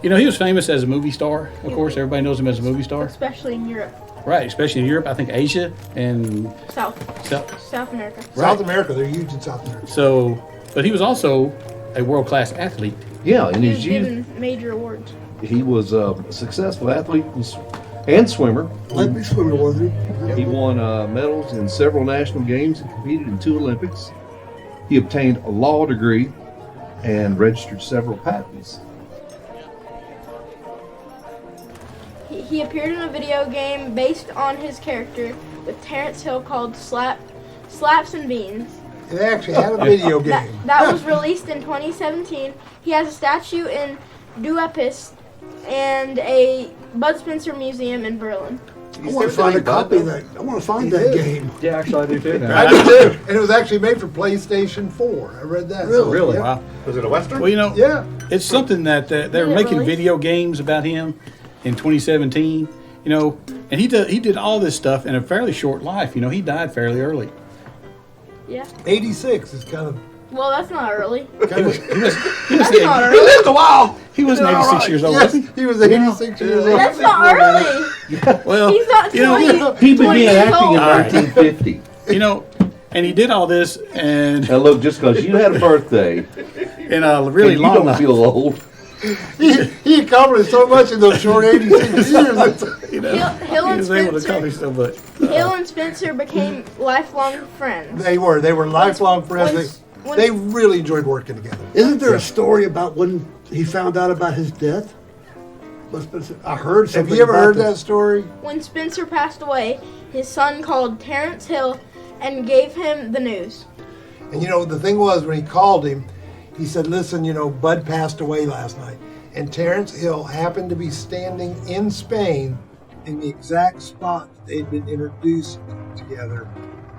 you know, he was famous as a movie star. Of course, everybody knows him as a movie star. Especially in Europe. Right, especially in Europe. I think Asia and... South America. Right. South America, they're huge in South America. So, but he was also a world-class athlete. Yeah, and He was given major awards. He was a successful athlete and swimmer. Olympic swimmer, wasn't he? He won medals in several national games and competed in 2 Olympics. He obtained a law degree and registered several patents. He appeared in a video game based on his character with Terrence Hill called Slaps and Beans. They actually had a video game. That was released in 2017. He has a statue in Budapest and a Bud Spencer Museum in Berlin. I want to find a copy of that. I want to find that game. Yeah, actually, I do too. I do too. And it was actually made for PlayStation 4. I read that. Really? Yeah. Wow. Was it a Western? Well, you know, Yeah. it's something that they were making video games about him in 2017. You know, and he did all this stuff in a fairly short life. You know, he died fairly early. Yeah. 86 is kind of. Well, that's not early. He was That's not early. He lived a while. He was 86 years old. Yes, wasn't he was 86 years old. That's not early. Well, He's not 20, He 20 began years acting in old. 1950. You know, and he did all this and Now look, just because you had a birthday, in a really and you long don't life. feel old. He accomplished so much in those short 86 years. You know, Hill he and was able to Spencer. accomplish so much. Hill and Spencer became lifelong friends. They were lifelong friends. When- They really enjoyed working together. Isn't there a story about when he found out about his death? I heard something. Have you ever about heard this. that story? When Spencer passed away, his son called Terrence Hill and gave him the news. And you know, the thing was, when he called him, he said, listen, you know, Bud passed away last night. And Terrence Hill happened to be standing in Spain in the exact spot that they'd been introduced together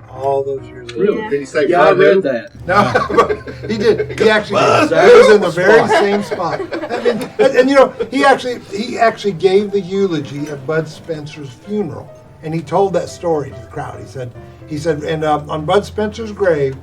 all those years ago. Really? Did he say Yeah, I Bud read who? that. No, but he did. He actually did. He was in the very same spot. I mean, and you know, he actually gave the eulogy at Bud Spencer's funeral, and he told that story to the crowd. He said, and on Bud Spencer's grave,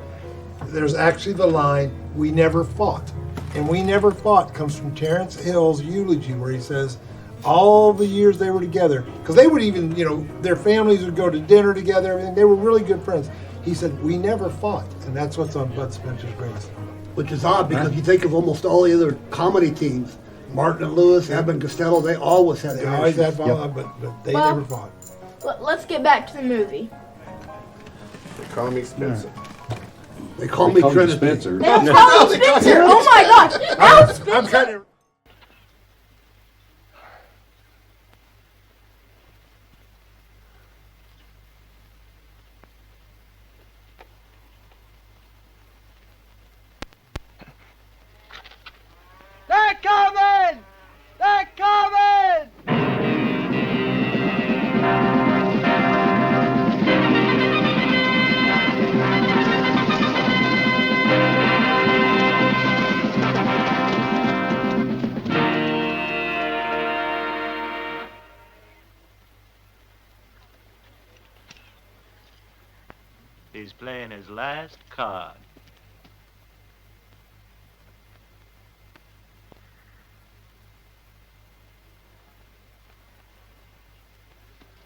there's actually the line, "We never fought," and "We never fought" comes from Terrence Hill's eulogy, where he says, all the years they were together, because they would even, you know, their families would go to dinner together, everything. They were really good friends. He said, "We never fought," and that's what's on Bud Spencer's gravestone. Which is odd because you think of almost all the other comedy teams, Martin and Lewis, Abbott and Costello, they always had They their always issues. had fought, but they Well- never fought. Let's get back to the movie. They call me Spencer. They call me Call him Trinity. Spencer. They don't call him Spencer. Oh my gosh. Now it's I'm Spencer. kind of. They're coming! They're coming! He's playing his last card.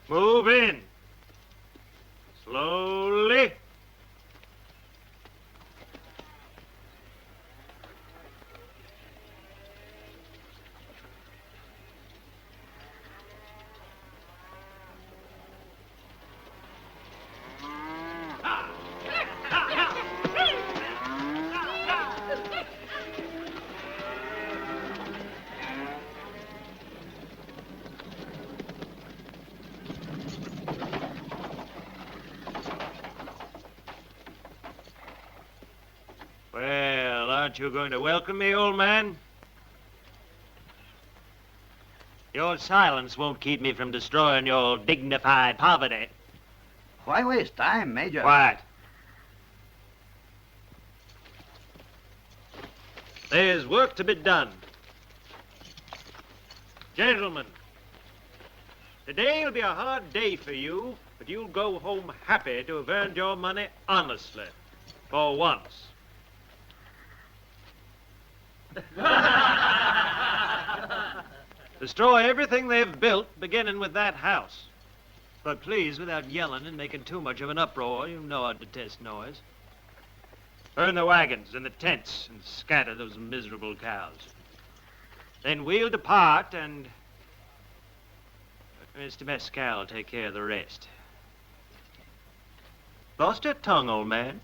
Move in. Slowly. Well, aren't you going to welcome me, old man? Your silence won't keep me from destroying your dignified poverty. Why waste time, Major? Quiet. There's work to be done. Gentlemen, today will be a hard day for you, but you'll go home happy to have earned your money honestly, for once. Destroy everything they've built, beginning with that house. But please, without yelling and making too much of an uproar. You know I detest noise. Burn the wagons and the tents and scatter those miserable cows. Then we'll depart and Mr. Mescal will take care of the rest. Lost your tongue, old man?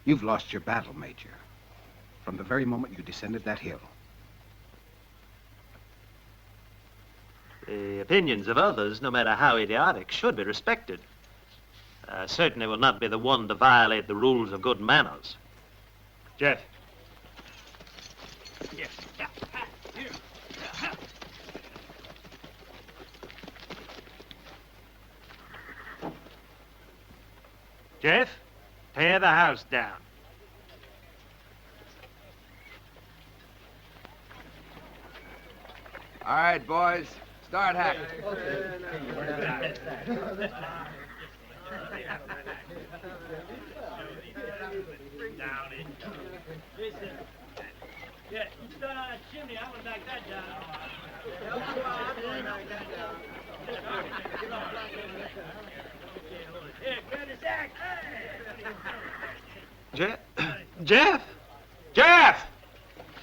You've lost your battle, Major. From the very moment you descended that hill. The opinions of others, no matter how idiotic, should be respected. I certainly will not be the one to violate the rules of good manners. Jeff. Yes. Jeff, tear the house down. All right, boys. Start hacking. Listen. Yeah, you start on that chimney, I'm gonna knock that down. Here, grab the sack. Jeff? Jeff!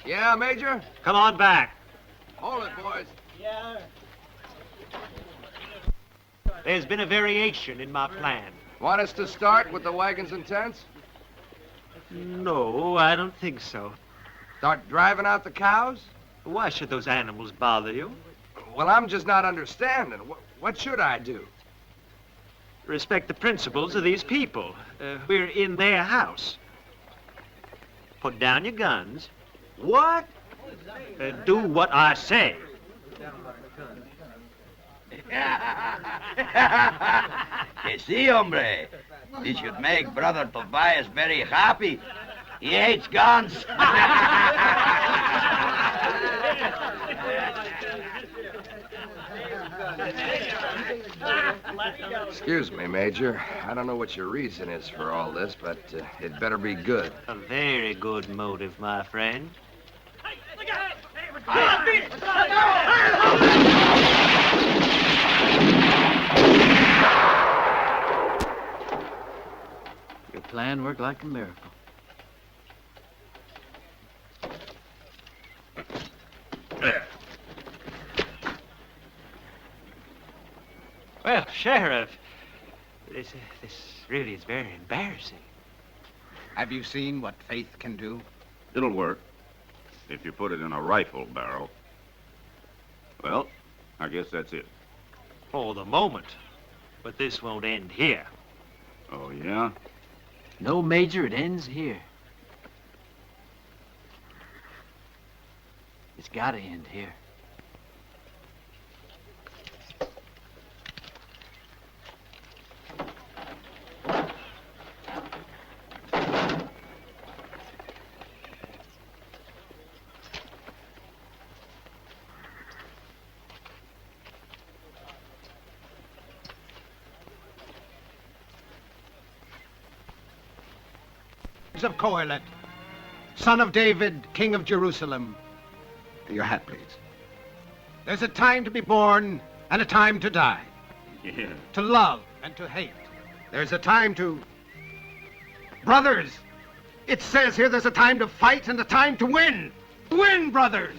Yeah, Major? Come on back. Hold it, boys. Yeah. There's been a variation in my plan. Want us to start with the wagons and tents? No, I don't think so. Start driving out the cows? Why should those animals bother you? Well, I'm just not understanding. What should I do? Respect the principles of these people. We're in their house. Put down your guns. What? Do what I say. You see, hombre, this should make Brother Tobias very happy. He hates guns. Excuse me, Major. I don't know what your reason is for all this, but it better be good. A very good motive, my friend. Your plan worked like a miracle. Well, Sheriff, this really is very embarrassing. Have you seen what faith can do? It'll work if you put it in a rifle barrel. Well, I guess that's it. For the moment. But this won't end here. Oh, yeah? No, Major, it ends here. It's gotta end here. Of Coelet, son of David, king of Jerusalem. Your hat, please. There's a time to be born and a time to die. Yeah. To love and to hate. There's a time to... Brothers, it says here there's a time to fight and a time to win. Win, brothers!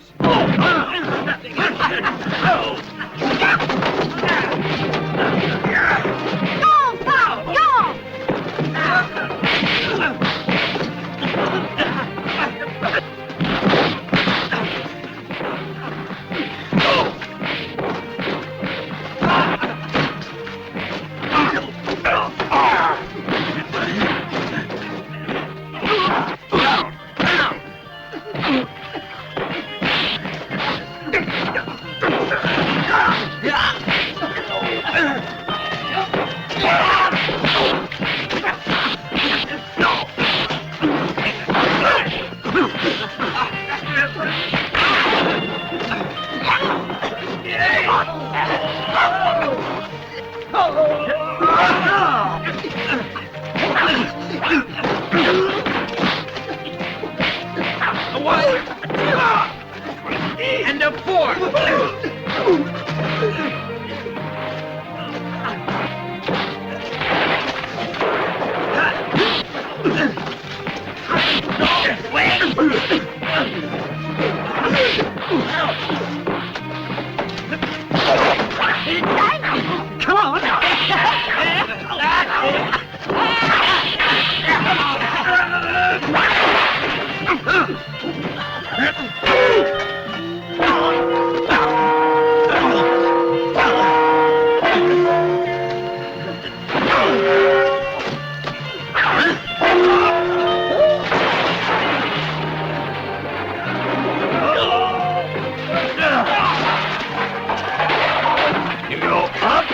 And a four. You go up.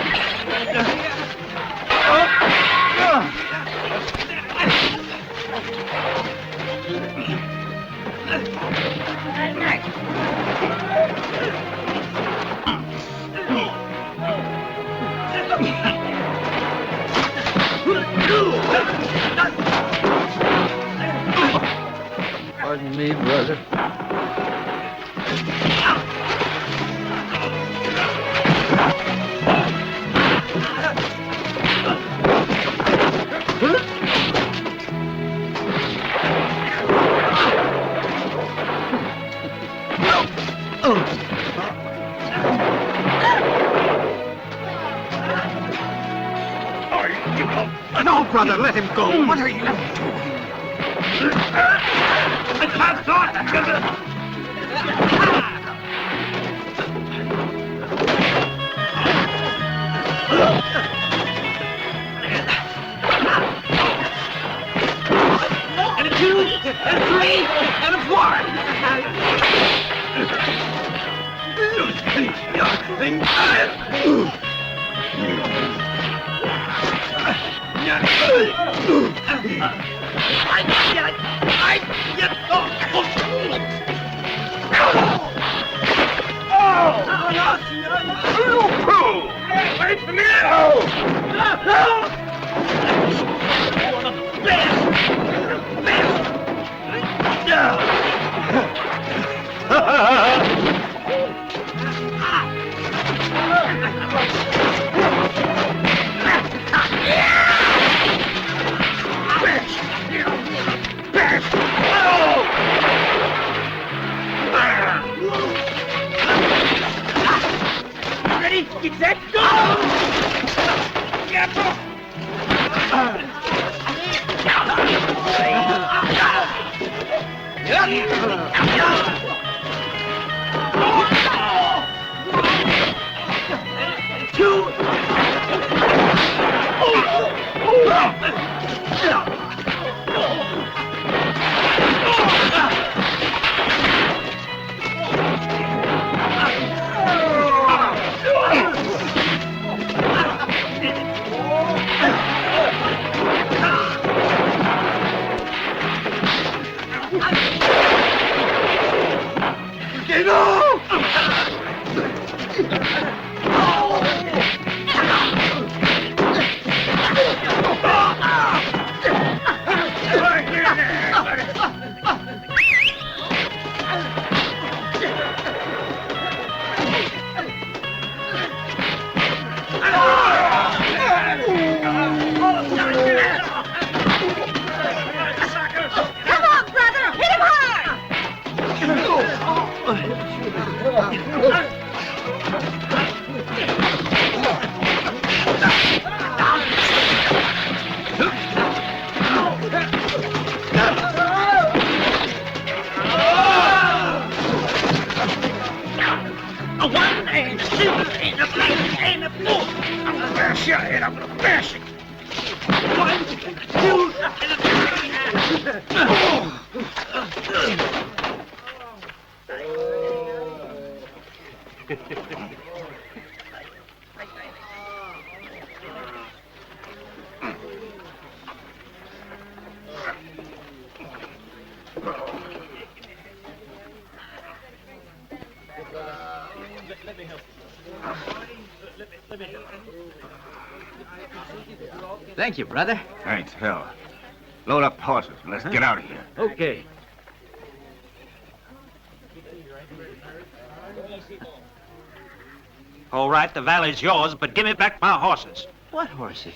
Pardon me, brother. No, brother, let him go. What are you doing? I can't talk. And a two, and a three, and a four. Wait for me! Ready? Get set, go! Come on, brother! Hit him hard! A one and a two and a three and a four. I'm gonna bash your head. I'm gonna bash it. One, two, and a Let me help you. Let me help you. Thank you, brother. Thanks, hell. Load up the horses and let's get out of here. Okay. All right, the valley's yours, but give me back my horses. What horses?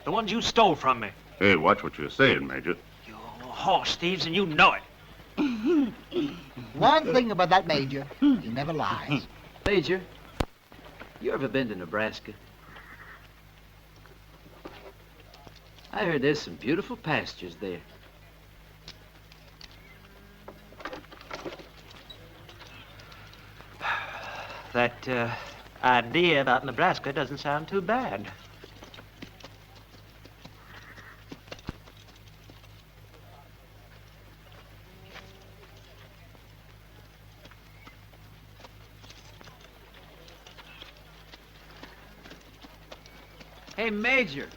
The ones you stole from me. Hey, watch what you're saying, Major. Horse thieves, and you know it. One thing about that Major, he never lies. Major, you ever been to Nebraska? I heard there's some beautiful pastures there. That idea about Nebraska doesn't sound too bad. Hey, Major,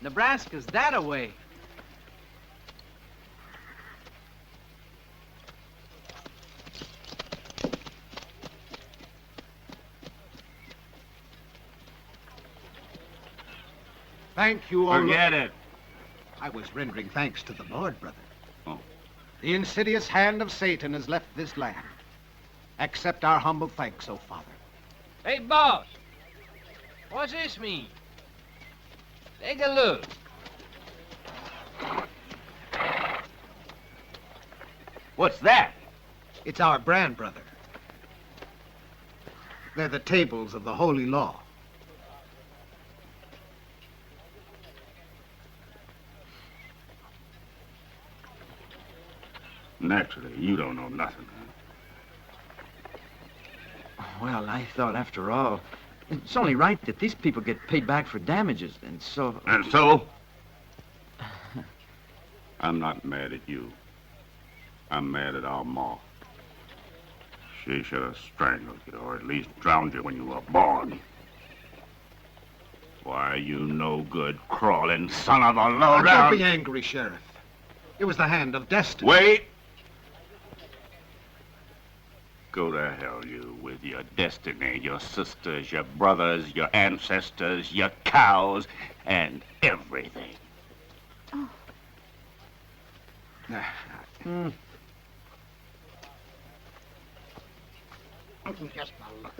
Nebraska's that away. Thank you, O Forget Lord. it. I was rendering thanks to the Lord, brother. Oh. The insidious hand of Satan has left this land. Accept our humble thanks, O Father. Hey, boss. What's this mean? Take a look. What's that? It's our brand, brother. They're the tables of the holy law. Naturally, you don't know nothing. Well, I thought after all, it's only right that these people get paid back for damages, and so... And so? I'm not mad at you. I'm mad at our ma. She should have strangled you, or at least drowned you when you were born. Why, you no good, crawling son of a low Don't be angry, Sheriff. It was the hand of destiny. Wait! Go to hell, you, with your destiny, your sisters, your brothers, your ancestors, your cows, and everything. Oh. Just a look.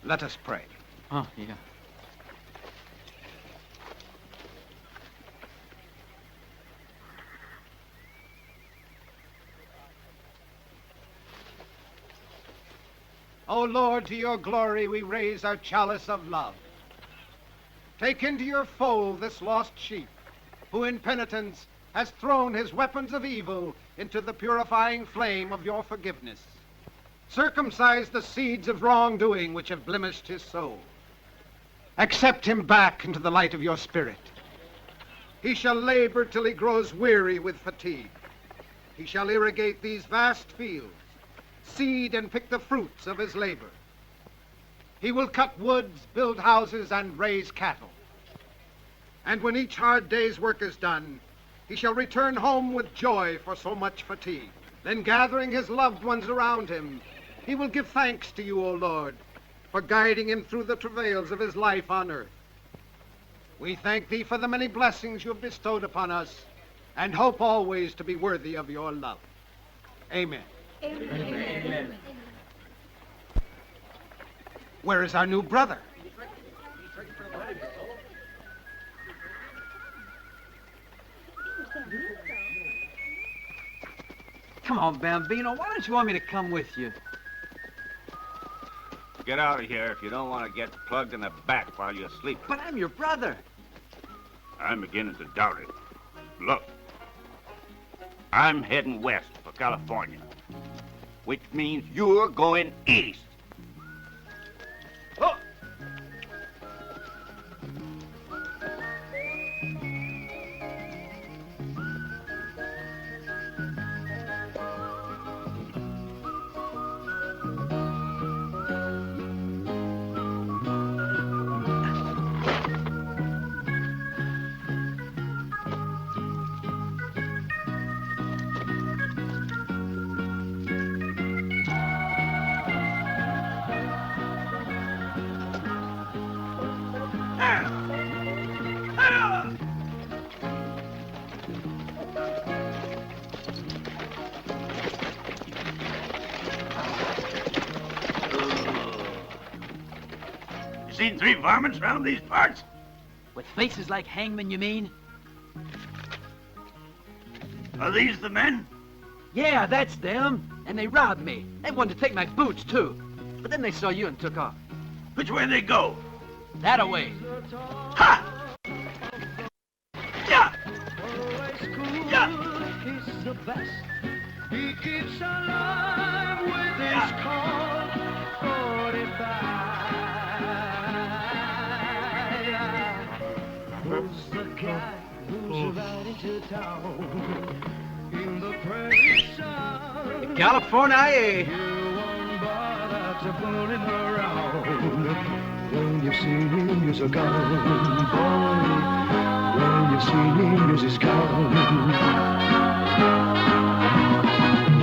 Let us pray. Oh, yeah. O Lord, to your glory we raise our chalice of love. Take into your fold this lost sheep, who in penitence has thrown his weapons of evil into the purifying flame of your forgiveness. Circumcise the seeds of wrongdoing which have blemished his soul. Accept him back into the light of your spirit. He shall labor till he grows weary with fatigue. He shall irrigate these vast fields, seed and pick the fruits of his labor. He will cut woods, build houses, and raise cattle. And when each hard day's work is done, he shall return home with joy for so much fatigue. Then gathering his loved ones around him, he will give thanks to you, O Lord, for guiding him through the travails of his life on earth. We thank thee for the many blessings you have bestowed upon us, and hope always to be worthy of your love. Amen. Amen. Where is our new brother? Come on, Bambino, why don't you want me to come with you? Get out of here if you don't want to get plugged in the back while you're sleeping. But I'm your brother. I'm beginning to doubt it. Look, I'm heading west for California, which means you're going east. Oh. Seen 3 varmints round these parts? With faces like hangmen, you mean? Are these the men? Yeah, that's them. And they robbed me. They wanted to take my boots, too. But then they saw you and took off. Which way they go? That-a-way. Ha! Yeah! Yeah! He's the best. He keeps alive with his Colt 45. Who's the guy who's riding to town in the prairie sun? California. You one bar that's a pulling around. When you've seen him, use a gun, boy. When you've seen him, use his gun.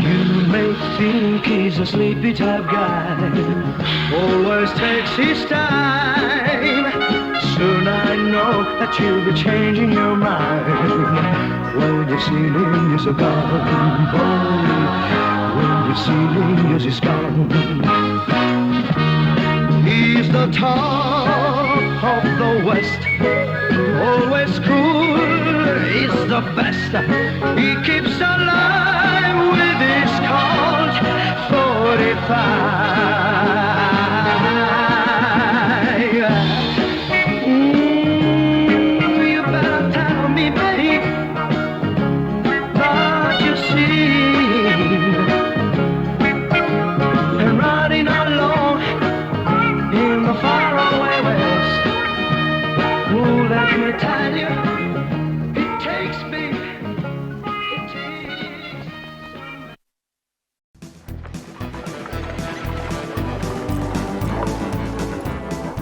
You may think he's a sleepy type guy, always takes his time. Soon I know that you'll be changing your mind. When you've seen him, use a gun, boy. When you've seen him, use his gun. He's the top of the West, always cool, he's the best. He keeps alive with his Colt 45. You better tell me, babe, what you see. And riding alone in the faraway West, oh, let me tell you, it takes me, it takes.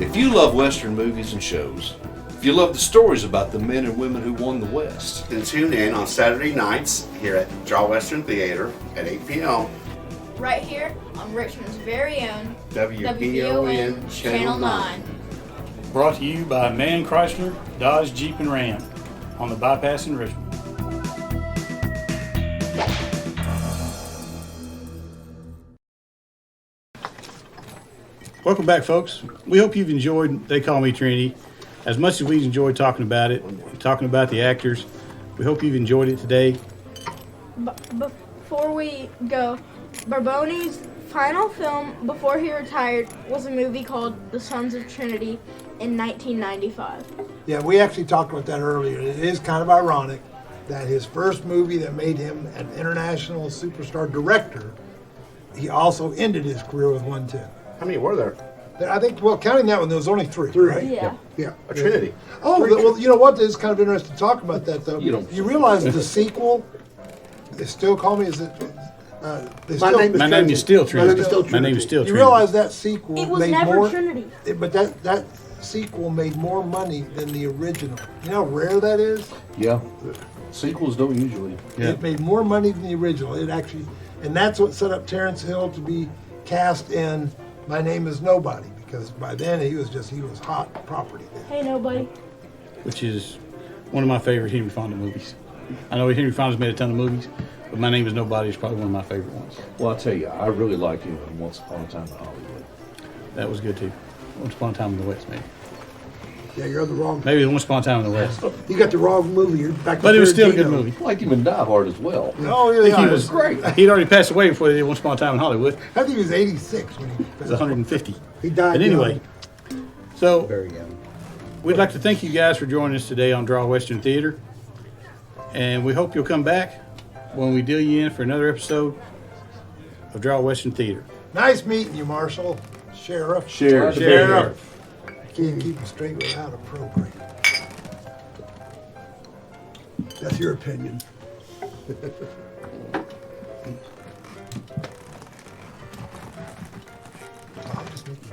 If you love Western movies and shows, if you love the stories about the men and women who won the West, then tune in on Saturday nights here at Draw Western Theater at 8 p.m. Right here on Richmond's very own WBON Channel 9. Brought to you by Man Chrysler, Dodge, Jeep, and Ram on the bypass in Richmond. Welcome back, folks. We hope you've enjoyed They Call Me Trinity as much as we enjoyed talking about it, talking about the actors. We hope you've enjoyed it today. Before we go, Barboni's final film before he retired was a movie called The Sons of Trinity in 1995. Yeah, we actually talked about that earlier. It is kind of ironic that his first movie that made him an international superstar director, he also ended his career with one too. How many were there? I think, well, counting that one, there was only three, right? Yeah. Yeah. A Trinity. Oh, well, you know what? It's kind of interesting to talk about that, though. You realize the sequel, they still call me, is it? My name is still Trinity. My name is still Trinity. You realize that sequel It was made never more, Trinity. But that sequel made more money than the original. You know how rare that is? Yeah. Sequels don't usually. It made more money than the original. It actually, and that's what set up Terrence Hill to be cast in My Name Is Nobody, because by then he was hot property then. Hey, nobody. Which is one of my favorite Henry Fonda movies. I know Henry Fonda's made a ton of movies, but My Name Is Nobody is probably one of my favorite ones. Well, I'll tell you, I really like him in Once Upon a Time in Hollywood. That was good too. Once Upon a Time in the West, maybe. Yeah, you're the wrong. Maybe Once Upon a Time in the West. You got the wrong movie. You're back to But it was still a good Tarantino. movie. I like him in Die Hard as well. Oh, I think yeah, he was great. He'd already passed away before they did Once Upon a Time in Hollywood. I think he was 86 when he He was 150. He died. But anyway, so Very young. we'd like to thank you guys for joining us today on Draw Western Theater. And we hope you'll come back when we deal you in for another episode of Draw Western Theater. Nice meeting you, Marshall. Sheriff. Sheriff. Can't keep him straight without a program. That's your opinion. I'll just make you